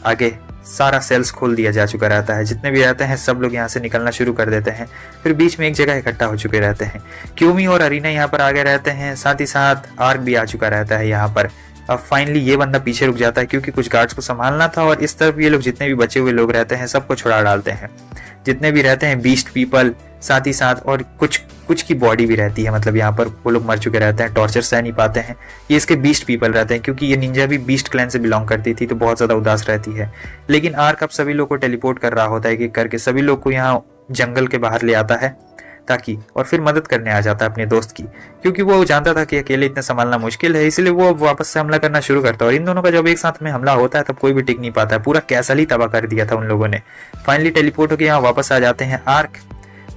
A: आगे सारा सेल्स खोल दिया जा चुका रहता है, जितने भी रहते हैं सब लोग यहाँ से निकलना शुरू कर देते हैं। फिर बीच में एक जगह इकट्ठा हो चुके रहते हैं। क्यूमी और अरीना यहाँ पर आगे रहते हैं, साथ ही साथ आर्क भी आ चुका रहता है यहाँ पर। अब फाइनली ये बंदा पीछे रुक जाता है, क्योंकि कुछ गार्ड्स को संभालना था और इस तरफ ये लोग जितने भी बचे हुए लोग रहते हैं सबको छुड़ा डालते हैं। जितने भी रहते हैं बीस्ट पीपल, साथ ही साथ और कुछ की बॉडी भी रहती है, मतलब यहाँ पर वो लोग मर चुके रहते हैं, टॉर्चर सह नहीं पाते हैं। ये इसके बीस्ट पीपल रहते हैं, क्योंकि ये निंजा भी बीस्ट क्लैन से बिलोंग करती थी, तो बहुत ज्यादा उदास रहती है। लेकिन आर्क अब सभी लोग को टेलीपोर्ट कर रहा होता है कि करके सभी लोग को यहाँ जंगल के बाहर ले आता है ताकि, और फिर मदद करने आ जाता है अपने दोस्त की, क्योंकि वो जानता था कि अकेले इतना संभालना मुश्किल है, इसलिए वो वापस से हमला करना शुरू करता है। और इन दोनों का जब एक साथ में हमला होता है तब कोई भी टिक नहीं पाता है, पूरा कैसल ही तबाह कर दिया था उन लोगों ने। फाइनली टेलीपोर्ट होकर यहाँ वापस आ जाते हैं। आर्क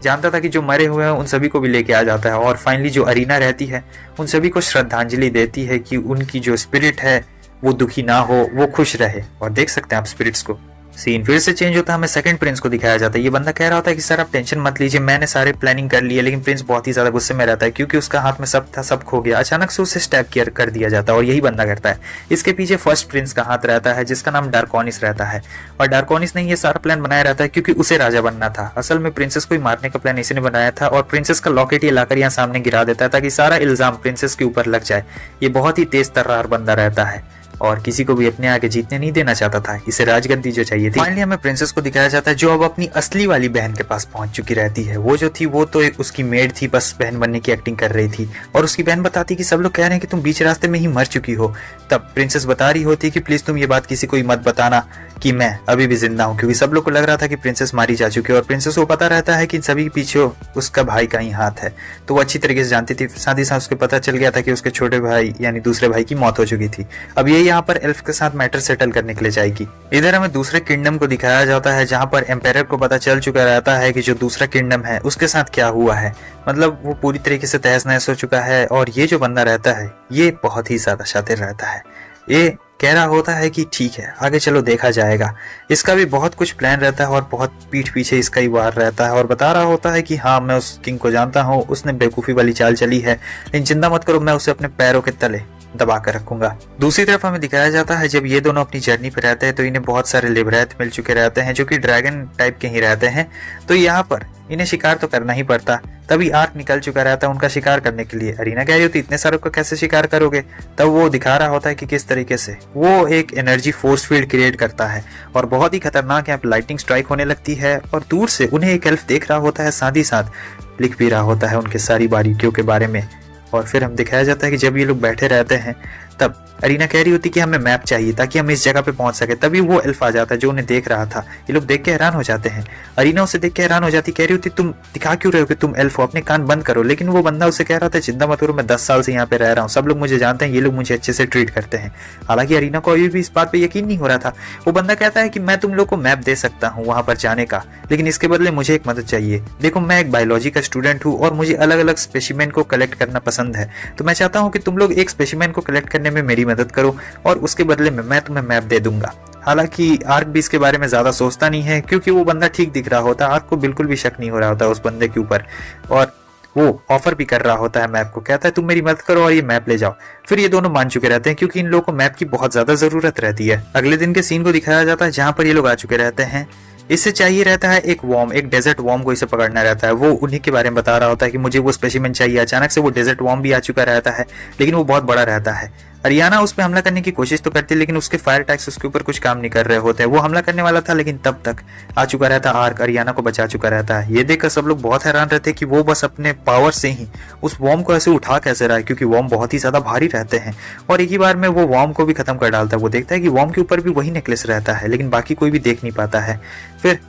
A: जानता था कि जो मरे हुए हैं उन सभी को भी लेके आ जाता है, और फाइनली जो अरीना रहती है उन सभी को श्रद्धांजलि देती है कि उनकी जो स्पिरिट है वो दुखी ना हो, वो खुश रहे। और देख सकते हैं आप स्पिरिट्स को। सीन फिर से चेंज होता है, हमें सेकंड प्रिंस को दिखाया जाता है। ये बंदा कह रहा होता है कि सर आप टेंशन मत लीजिए, मैंने सारे प्लानिंग कर लिए। लेकिन प्रिंस बहुत ही ज्यादा गुस्से में रहता है, क्योंकि उसका हाथ में सब था, सब खो गया। अचानक से उसे स्टैब कर दिया जाता है और यही बंदा करता है। इसके पीछे फर्स्ट प्रिंस का हाथ रहता है, जिसका नाम डार्कोनिस रहता है। और डार्कोनिस ने ये सारा प्लान बनाया रहता है क्योंकि उसे राजा बनना था। असल में प्रिंसेस को ही मारने का प्लान इसी ने बनाया था, और प्रिंसेस का लॉकेट ये लाकर यहाँ सामने गिरा देता है ताकि सारा इल्जाम प्रिंसेस के ऊपर लग जाए। ये बहुत ही तेज तर्रार बंदा रहता है और किसी को भी अपने आगे जीतने नहीं देना चाहता था। इसे राजगद्दी जो चाहिए थी। फाइनली हमें प्रिंसेस को दिखाया जाता है, जो अब अपनी असली वाली बहन के पास पहुंच चुकी रहती है। वो जो थी वो तो उसकी मेड थी, बस बहन बनने की एक्टिंग कर रही थी। और उसकी बहन बताती कि सब लोग कह रहे हैं कि तुम बीच रास्ते में ही मर चुकी हो। तब प्रिंसेस बता रही होती कि प्लीज तुम ये बात किसी को मत बताना कि मैं अभी भी जिंदा हूँ, क्योंकि सब लोग को लग रहा था कि प्रिंसेस मारी जा चुकी है। और प्रिंसेस को पता रहता है कि इन सभी के पीछे उसका भाई का ही हाथ है, तो वो अच्छी तरीके से जानती थी। साथ ही साथ उसको पता चल गया था कि उसके छोटे भाई यानी दूसरे भाई की मौत हो चुकी थी। अब ये यहाँ पर एल्फ के साथ मैटर सेटल करने के लिए जाएगी। इधर हमें दूसरे किंगडम को दिखाया जाता है, जहाँ पर एम्पायर को पता चल चुका रहता है कि जो दूसरा किंगडम है उसके साथ क्या हुआ है। मतलब वो पूरी तरीके से तहस नहस हो चुका है। और ये जो बंदा रहता है ये बहुत ही ज्यादा शातिर रहता है। ये कह रहा होता है कि ठीक है आगे चलो देखा जाएगा। इसका भी बहुत कुछ प्लान रहता है और बहुत पीठ पीछे इसका ही वार रहता है, और बता रहा होता है कि हाँ मैं उस किंग को जानता हूँ, उसने बेवकूफ़ी वाली चाल चली है, लेकिन चिंता मत करो, मैं उसे अपने पैरों के तले दबा कर रखूंगा। दूसरी तरफ हमें दिखाया जाता है जब ये दोनों अपनी जर्नी पे रहते हैं तो इन्हें बहुत सारे लिबरेट मिल चुके रहते हैं, जो कि ड्रैगन टाइप के ही रहते हैं। तो यहाँ पर इन्हें शिकार तो करना ही पड़ता। तभी आर्क निकल चुका रहता है उनका शिकार करने के लिए। अरीना कह रही होती इतने सारों का कैसे शिकार करोगे। तब वो दिखा रहा होता है कि किस तरीके से वो एक एनर्जी फोर्स फील्ड क्रिएट करता है और बहुत ही खतरनाक यहाँ पे लाइटिंग स्ट्राइक होने लगती है। और दूर से उन्हें एक एल्फ देख रहा होता है, साथ ही साथ लिख भी रहा होता है उनके सारी बारीकियों के बारे में। और फिर हम दिखाया जाता है कि जब ये लोग बैठे रहते हैं तब अरीना कह रही होती कि हमें मैप चाहिए ताकि हम इस जगह पे पहुंच सके। तभी वो एल्फ आ जाता है जो उन्हें देख रहा था। ये लोग देख के हैरान हो जाते हैं। अरीना उसे देख के हैरान हो जाती, कह रही होती तुम दिखा क्यों रहे हो कि तुम एल्फ हो, अपने कान बंद करो। लेकिन वो बंदा उसे कह रहा था चिंता मत करो, मैं 10 साल से यहाँ पे रह रहा हूँ, सब लोग मुझे जानते हैं, ये लोग मुझे अच्छे से ट्रीट करते हैं। हालांकि अरीना को अभी भी इस बात पे यकीन नहीं हो रहा था। वो बंदा कहता है कि मैं तुम लोग को मैप दे सकता हूँ वहां पर जाने का, लेकिन इसके बदले मुझे एक मदद चाहिए। देखो मैं एक बायोलॉजी का स्टूडेंट हूँ और मुझे अलग अलग स्पेसिमेन को कलेक्ट करना पसंद है, तो मैं चाहता हूँ कि तुम लोग एक स्पेसिमेन को कलेक्ट करने में मेरी मदद करो और उसके बदले में मैं तुम्हें मैप दे दूंगा। हालांकि आर्क भी इसके बारे में ज्यादा सोचता नहीं है, क्योंकि वो बंदा ठीक दिख रहा होता है। आर्क को बिल्कुल भी शक नहीं हो रहा होता उस बंदे के ऊपर, और वो ऑफर भी कर रहा होता है मैप को। कहता है तुम मेरी मदद करो और ये मैप ले जाओ। फिर ये दोनों मान चुके रहते हैं क्योंकि इन लोगों को मैप की बहुत ज्यादा जरूरत रहती है। अगले दिन के सीन को दिखाया जाता है जहाँ पर ये लोग आ चुके रहते हैं। इससे चाहिए रहता है एक वॉर्म, एक डेजर्ट वॉर्म को इसे पकड़ना रहता है। वो उन्हीं के बारे में बता रहा होता है कि मुझे वो स्पेसिमेन चाहिए। अचानक से वो डेजर्ट वॉर्म भी आ चुका रहता है, लेकिन वो बहुत बड़ा रहता है। अरियाना उस पर हमला करने की कोशिश तो करती है, लेकिन उसके फायर टैक्स उसके ऊपर कुछ काम नहीं कर रहे होते। वो हमला करने वाला था, लेकिन तब तक आ चुका रहता आर्क, अरियाना को बचा चुका रहता है। ये देखकर सब लोग बहुत हैरान रहते हैं कि वो बस अपने पावर से ही उस वॉर्म को ऐसे उठा कैसे रहा है, क्योंकि वॉर्म बहुत ही ज्यादा भारी रहते हैं। और एक ही बार में वो वॉर्म को भी खत्म कर डालता है। वो देखता है कि वॉर्म के ऊपर भी वही नेकलेस रहता है, लेकिन बाकी कोई भी देख नहीं पाता है। फिर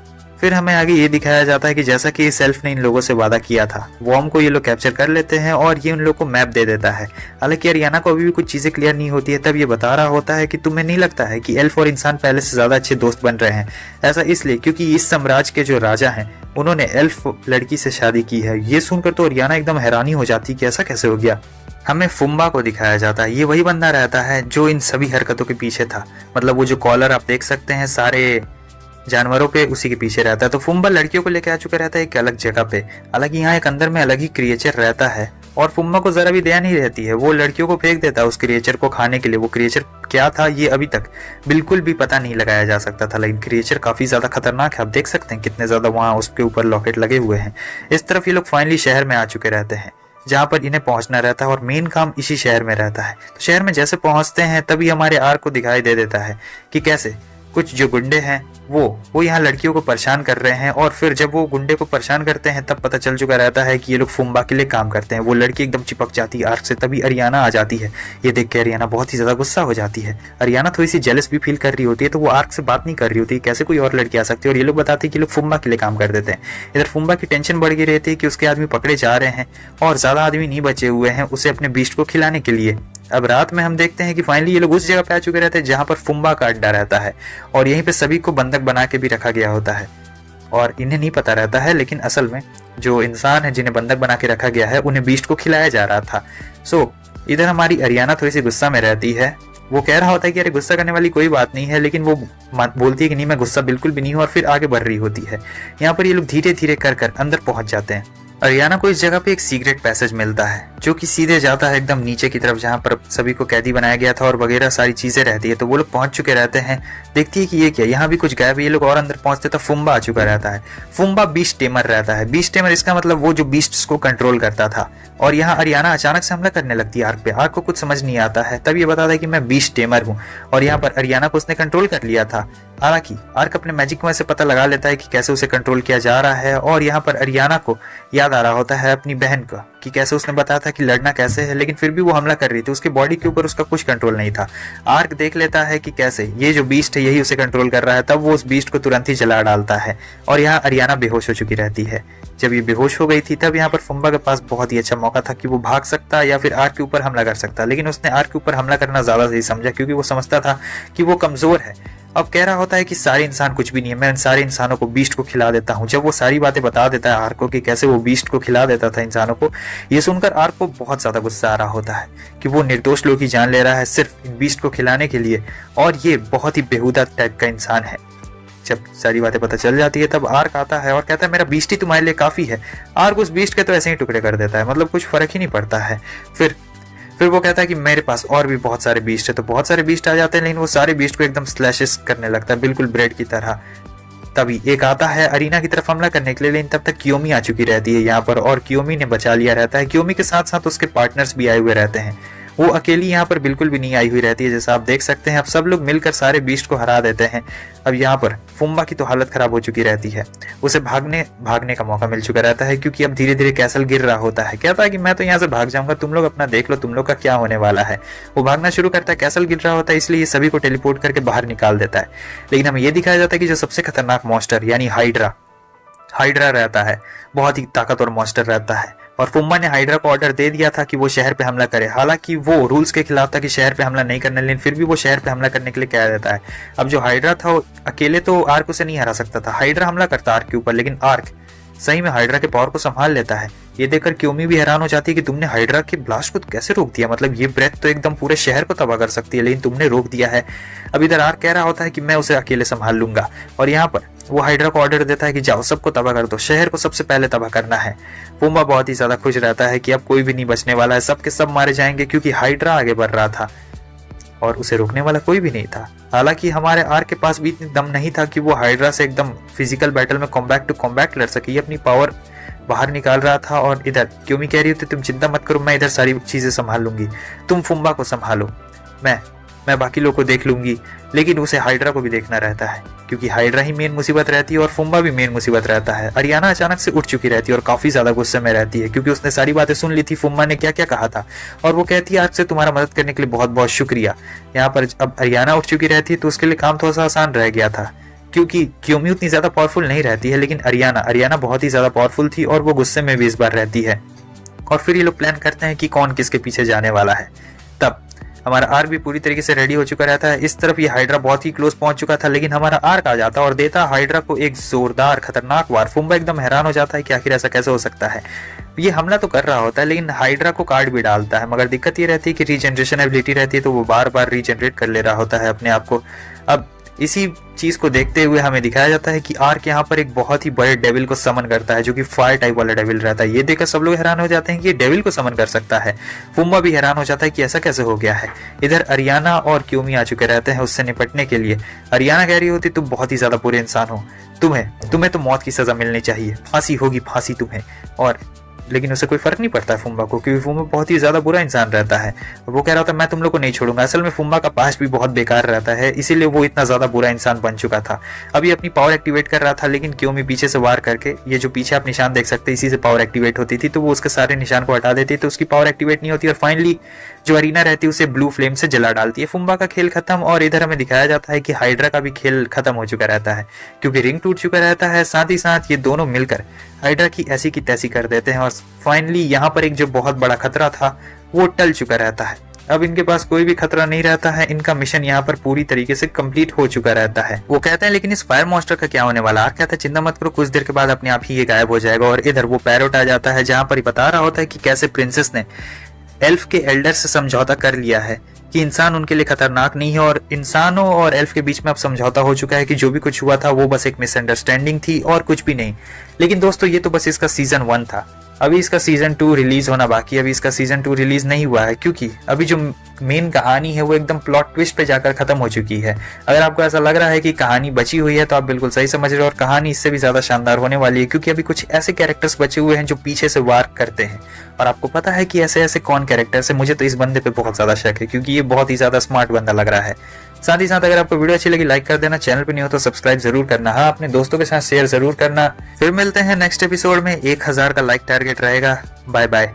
A: फिर हमें आगे ये दिखाया जाता है कि जैसा कि सेल्फ ने इन लोगों से वादा किया था, वॉर्म को ये लोग कैप्चर कर लेते हैं और ये उन लोगों को मैप दे देता है। हालांकि अरियाना को अभी भी कुछ चीजें क्लियर नहीं होती है। तब ये बता रहा होता है कि तुम्हें नहीं लगता है कि एल्फ और इंसान पहले से ज्यादा अच्छे दोस्त बन रहे हैं? ऐसा इसलिए क्योंकि इस साम्राज्य के जो राजा हैं उन्होंने एल्फ लड़की से शादी की है। ये सुनकर तो अरियाना एकदम हैरानी हो जाती कि ऐसा कैसे हो गया। हमें फुम्बा को दिखाया जाता है। ये वही बंदा रहता है जो इन सभी हरकतों के पीछे था। मतलब वो जो कॉलर आप देख सकते हैं सारे जानवरों पे, उसी के पीछे रहता है। तो फुम्बा लड़कियों को लेकर आ चुका रहता है एक अलग जगह पे। हालांकि यहाँ एक अंदर में अलग ही क्रिएचर रहता है और फुम्बा को जरा भी दया नहीं रहती है। वो लड़कियों को फेंक देता है उस क्रिएचर को खाने के लिए। वो क्रिएचर क्या था ये अभी तक बिल्कुल भी पता नहीं लगाया जा सकता था, लेकिन क्रिएचर काफी ज्यादा खतरनाक है। आप देख सकते हैं कितने ज्यादा वहाँ उसके ऊपर लॉकेट लगे हुए हैं। इस तरफ ये लोग फाइनली शहर में आ चुके रहते हैं जहाँ पर इन्हें पहुंचना रहता है और मेन काम इसी शहर में रहता है। तो शहर में जैसे पहुंचते हैं तभी हमारे आर्क को दिखाई दे देता है कि कैसे कुछ जो गुंडे हैं वो यहाँ लड़कियों को परेशान कर रहे हैं। और फिर जब वो गुंडे को परेशान करते हैं तब पता चल चुका रहता है कि ये लोग फुम्बा के लिए काम करते हैं। वो लड़की एकदम चिपक जाती है आर्क से। तभी अरियाना आ जाती है। ये देख के अरियाना बहुत ही ज्यादा गुस्सा हो जाती है। अरियाना थोड़ी सी जेलस भी फील कर रही होती है, तो वो आर्क से बात नहीं कर रही होती कैसे कोई और लड़की आ सकती है। और ये लोग बताते हैं कि लोग फुम्बा के लिए काम कर देते हैं। इधर फुम्बा की टेंशन बढ़ गई रहती है कि उसके आदमी पकड़े जा रहे हैं और ज्यादा आदमी नहीं बचे हुए हैं उसे अपने बीस्ट को खिलाने के लिए। अब रात में हम देखते हैं कि फाइनली ये लोग उस जगह पे आ चुके रहते हैं जहां पर फुम्बा का अड्डा रहता है और यहीं पे सभी को बंधक बना के भी रखा गया होता है और इन्हें नहीं पता रहता है। लेकिन असल में जो इंसान है जिन्हें बंधक बना के रखा गया है उन्हें बीस्ट को खिलाया जा रहा था। सो इधर हमारी अरियाना थोड़ी सी गुस्सा में रहती है। वो कह रहा होता है कि अरे गुस्सा करने वाली कोई बात नहीं है, लेकिन वो बोलती है कि नहीं मैं गुस्सा बिल्कुल भी नहीं हूँ और फिर आगे बढ़ रही होती है। यहाँ पर ये लोग धीरे धीरे कर अंदर पहुंच जाते हैं। अरियाना को इस जगह पे एक सीक्रेट पैसेज मिलता है जो कि सीधे जाता है एकदम नीचे की तरफ जहाँ पर सभी को कैदी बनाया गया था और वगैरह सारी चीजें रहती है। तो वो लोग पहुंच चुके रहते हैं। देखती है कि ये क्या, यहाँ भी कुछ गायब है। ये लोग और अंदर पहुंचते तो फुम्बा आ चुका रहता है। फुम्बा बीस्ट टेमर रहता है। बीस्ट टेमर इसका मतलब वो जो बीस्ट्स को कंट्रोल करता था। और यहाँ अरियाना अचानक से हमला करने लगती है आर्क पे। आर्क को कुछ समझ नहीं आता है। तब ये बताता है कि मैं बीस्ट टेमर हूँ और यहाँ पर अरियाना को उसने कंट्रोल कर लिया था। हालांकि आर्क अपने मैजिक में से पता लगा लेता है कि कैसे उसे कंट्रोल किया जा रहा है और यहाँ पर अरियाना को याद आ रहा होता है अपनी बहन का कि कैसे उसने बताया था कि लड़ना कैसे है, लेकिन फिर भी वो हमला कर रही थी। उसके बॉडी के ऊपर उसका कुछ कंट्रोल नहीं था। आर्क देख लेता है कि कैसे ये जो बीस्ट है यही उसे कंट्रोल कर रहा है। तब वो उस बीस्ट को तुरंत ही जला डालता है और यहाँ अरियाना बेहोश हो चुकी रहती है। जब ये बेहोश हो गई थी तब यहाँ पर फुम्बा के पास बहुत ही अच्छा मौका था कि वो भाग सकता या फिर आर्क के ऊपर हमला कर सकता, लेकिन उसने आर्क के ऊपर हमला करना ज्यादा सही समझा क्योंकि वो समझता था कि वो कमजोर है। अब कह रहा होता है कि सारे इंसान कुछ भी नहीं है, मैं इन सारे इंसानों को बीस्ट को खिला देता हूँ। जब वो सारी बातें बता देता है आर्क को कि कैसे वो बीस्ट को खिला देता था इंसानों को, ये सुनकर आर्क को बहुत ज्यादा गुस्सा आ रहा होता है कि वो निर्दोष लोग की जान ले रहा है सिर्फ इन बीस्ट को खिलाने के लिए और ये बहुत ही बेहुदा टाइप का इंसान है। जब सारी बातें पता चल जाती है तब आर्क आता है और कहता है मेरा बीस्ट ही तुम्हारे लिए काफी है। आर्क उस बीस्ट के तो ऐसे ही टुकड़े कर देता है, मतलब कुछ फर्क ही नहीं पड़ता है। फिर वो कहता है कि मेरे पास और भी बहुत सारे बीस्ट है। तो बहुत सारे बीस्ट आ जाते हैं, लेकिन वो सारे बीस्ट को एकदम स्लैशेस करने लगता है बिल्कुल ब्रेड की तरह। तभी एक आता है अरीना की तरफ हमला करने के लिए, लेकिन तब तक कियोमी आ चुकी रहती है यहाँ पर और कियोमी ने बचा लिया रहता है। कियोमी के साथ साथ उसके पार्टनर्स भी आए हुए रहते हैं। वो अकेली यहाँ पर बिल्कुल भी नहीं आई हुई रहती है। जैसा आप देख सकते हैं अब सब लोग मिलकर सारे बीस्ट को हरा देते हैं। अब यहाँ पर फुम्बा की तो हालत खराब हो चुकी रहती है। उसे भागने का मौका मिल चुका रहता है क्योंकि अब धीरे धीरे कैसल गिर रहा होता है। कहता है कि मैं तो यहाँ से भाग जाऊंगा, तुम लोग अपना देख लो तुम लोग का क्या होने वाला है। वो भागना शुरू करता है, कैसल गिर रहा होता है इसलिए ये सभी को टेलीपोर्ट करके बाहर निकाल देता है। लेकिन हमें ये दिखाया जाता है कि जो सबसे खतरनाक मॉन्स्टर यानी हाइड्रा रहता है, बहुत ही ताकतवर मॉन्स्टर रहता है और फुम्बा ने हाइड्रा को ऑर्डर दे दिया था कि वो शहर पे हमला करे। हालांकि वो रूल्स के खिलाफ था कि शहर पे हमला नहीं करना, लेकिन फिर भी वो शहर पे हमला करने के लिए कह देता है। अब जो हाइड्रा था वो अकेले तो आर्क उसे नहीं हरा सकता था। हाइड्रा हमला करता आर्क के ऊपर, लेकिन आर्क सही में हाइड्रा के पावर को संभाल लेता है। ये देखकर क्योमी भी हैरान हो जाती है कि तुमने हाइड्रा के ब्लास्ट को कैसे रोक दिया, मतलब ये ब्रेथ तो एकदम पूरे शहर को तबाह कर सकती है लेकिन तुमने रोक दिया है। अब इधर आर्क कह रहा होता है कि मैं उसे अकेले संभाल लूंगा और यहाँ पर वो हाइड्रा को ऑर्डर देता है कि जाओ सबको तबाह कर दो, शहर को सबसे पहले तबाह करना है। फुम्बा बहुत ही ज्यादा खुश रहता है कि अब कोई भी नहीं बचने वाला है, सबके सब मारे जाएंगे क्योंकि हाइड्रा आगे बढ़ रहा था और उसे रोकने वाला कोई भी नहीं था। हालांकि हमारे आर्क के पास भी इतनी दम नहीं था कि वो हाइड्रा से एकदम फिजिकल बैटल में कॉम्बैट टू कॉम्बैट लड़ सके। ये अपनी पावर बाहर निकाल रहा था और इधर क्योमी कह रही होती तुम चिंता मत करो, मैं इधर सारी चीजें संभाल लूंगी, तुम फुम्बा को संभालो, मैं बाकी लोगों को देख लूंगी। लेकिन उसे हाइड्रा को भी देखना रहता है क्योंकि हाइड्रा ही मेन मुसीबत रहती है और फुम्बा भी मेन मुसीबत रहता है। अरियाना अचानक से उठ चुकी रहती है और काफी ज्यादा गुस्से में रहती है क्योंकि उसने सारी बातें सुन ली थी फुम्बा ने क्या क्या कहा था और वो कहती है आज से तुम्हारा मदद करने के लिए बहुत बहुत शुक्रिया। यहाँ पर अब अरियाना उठ चुकी रहती है तो उसके लिए काम थोड़ा सा आसान रह गया था क्योंकि क्योमी उतनी ज्यादा पावरफुल नहीं रहती है, लेकिन अरियाना बहुत ही ज्यादा पावरफुल थी और वो गुस्से में भी इस बार रहती है। और फिर ये लोग प्लान करते हैं कि कौन किसके पीछे जाने वाला है। तब हमारा आर्क भी पूरी तरीके से रेडी हो चुका रहता है। इस तरफ ये हाइड्रा बहुत ही क्लोज पहुंच चुका था, लेकिन हमारा आर्क आ जाता और देता हाइड्रा को एक जोरदार खतरनाक वार। फुम्बा एकदम हैरान हो जाता है कि आखिर ऐसा कैसे हो सकता है। ये हमला तो कर रहा होता है, लेकिन हाइड्रा को कार्ड भी डालता है। मगर दिक्कत ये रहती है कि रीजनरेशन एबिलिटी रहती है, तो वो बार बार रीजनरेट कर ले रहा होता है अपने आप को। अब इसी चीज को देखते हुए हमें दिखाया जाता है कि आर्क यहाँ पर एक बहुत ही बड़े डेविल को समन करता है, जो कि फायर टाइप वाला डेविल रहता है। ये देखकर सब लोग हैरान हो जाते हैं कि ये डेविल को समन कर सकता है। फुम्बा भी हैरान हो जाता है कि ऐसा कैसे हो गया है। इधर अरियाना और क्योमी आ चुके रहते हैं उससे निपटने के लिए। अरियाना कह रही होती तुम बहुत ही ज्यादा बुरे इंसान हो, तुम्हें तो मौत की सजा मिलनी चाहिए, फांसी होगी फांसी तुम्हें। और लेकिन उसे कोई फर्क नहीं पड़ता है फुम्बा को, क्योंकि फुम्बा बहुत ही ज्यादा बुरा इंसान रहता है। वो कह रहा था मैं तुम लोग को नहीं छोड़ूंगा। असल में फुम्बा का पास्ट भी बहुत बेकार रहता है, इसीलिए वो इतना ज्यादा बुरा इंसान बन चुका था। अभी अपनी पावर एक्टिवेट कर रहा था, लेकिन क्योमी पीछे से वार करके, ये जो पीछे आप निशान देख सकते हैं इसी से पावर एक्टिवेट होती थी, तो वो उसके सारे निशान को हटा देती तो उसकी पावर एक्टिवेट नहीं होती और फाइनली जो अरीना रहती है उसे ब्लू फ्लेम से जला डालती है। फुम्बा का खेल खत्म। और इधर हमें दिखाया जाता है कि हाइड्रा का भी खेल खत्म हो चुका रहता है, क्योंकि रिंग टूट चुका रहता है। साथ ही साथ ये दोनों मिलकर हाइड्रा की ऐसी की तैसी कर देते हैं और फाइनली यहाँ पर एक जो बहुत बड़ा खतरा था वो टल चुका रहता है। अब इनके पास कोई भी खतरा नहीं रहता है। इनका मिशन यहाँ पर पूरी तरीके से कंप्लीट हो चुका रहता है। वो कहते हैं लेकिन इस फायर मॉन्स्टर का क्या होने वाला है? कहता है चिंता मत करो, कुछ देर के बाद अपने आप ही ये गायब हो जाएगा। और इधर वो पैरोट आ जाता है, जहाँ पर बता रहा होता है कि कैसे प्रिंसेस ने एल्फ के एल्डर से समझौता कर लिया है कि इंसान उनके लिए खतरनाक नहीं है, और इंसानों और एल्फ के बीच में अब समझौता हो चुका है कि जो भी कुछ हुआ था वो बस एक मिसअंडरस्टैंडिंग थी और कुछ भी नहीं। लेकिन दोस्तों ये तो बस इसका सीजन 1 था, अभी इसका सीजन 2 रिलीज होना बाकी है। अभी इसका सीजन 2 रिलीज नहीं हुआ है, क्योंकि अभी जो मेन कहानी है वो एकदम प्लॉट ट्विस्ट पे जाकर खत्म हो चुकी है। अगर आपको ऐसा लग रहा है कि कहानी बची हुई है तो आप बिल्कुल सही समझ रहे हो, और कहानी इससे भी ज्यादा शानदार होने वाली है, क्योंकि अभी कुछ ऐसे कैरेक्टर्स बचे हुए हैं जो पीछे से वार करते हैं। और आपको पता है कि ऐसे ऐसे कौन कैरेक्टर्स है? मुझे तो इस बंदे पे बहुत ज्यादा शक है, क्योंकि ये बहुत ही ज्यादा स्मार्ट बंदा लग रहा है। साथ ही साथ अगर आपको वीडियो अच्छी लगी लाइक कर देना, चैनल पे नहीं हो तो सब्सक्राइब जरूर करना, हाँ अपने दोस्तों के साथ शेयर जरूर करना। फिर मिलते हैं नेक्स्ट एपिसोड में। 1000 का लाइक टारगेट रहेगा। Bye bye.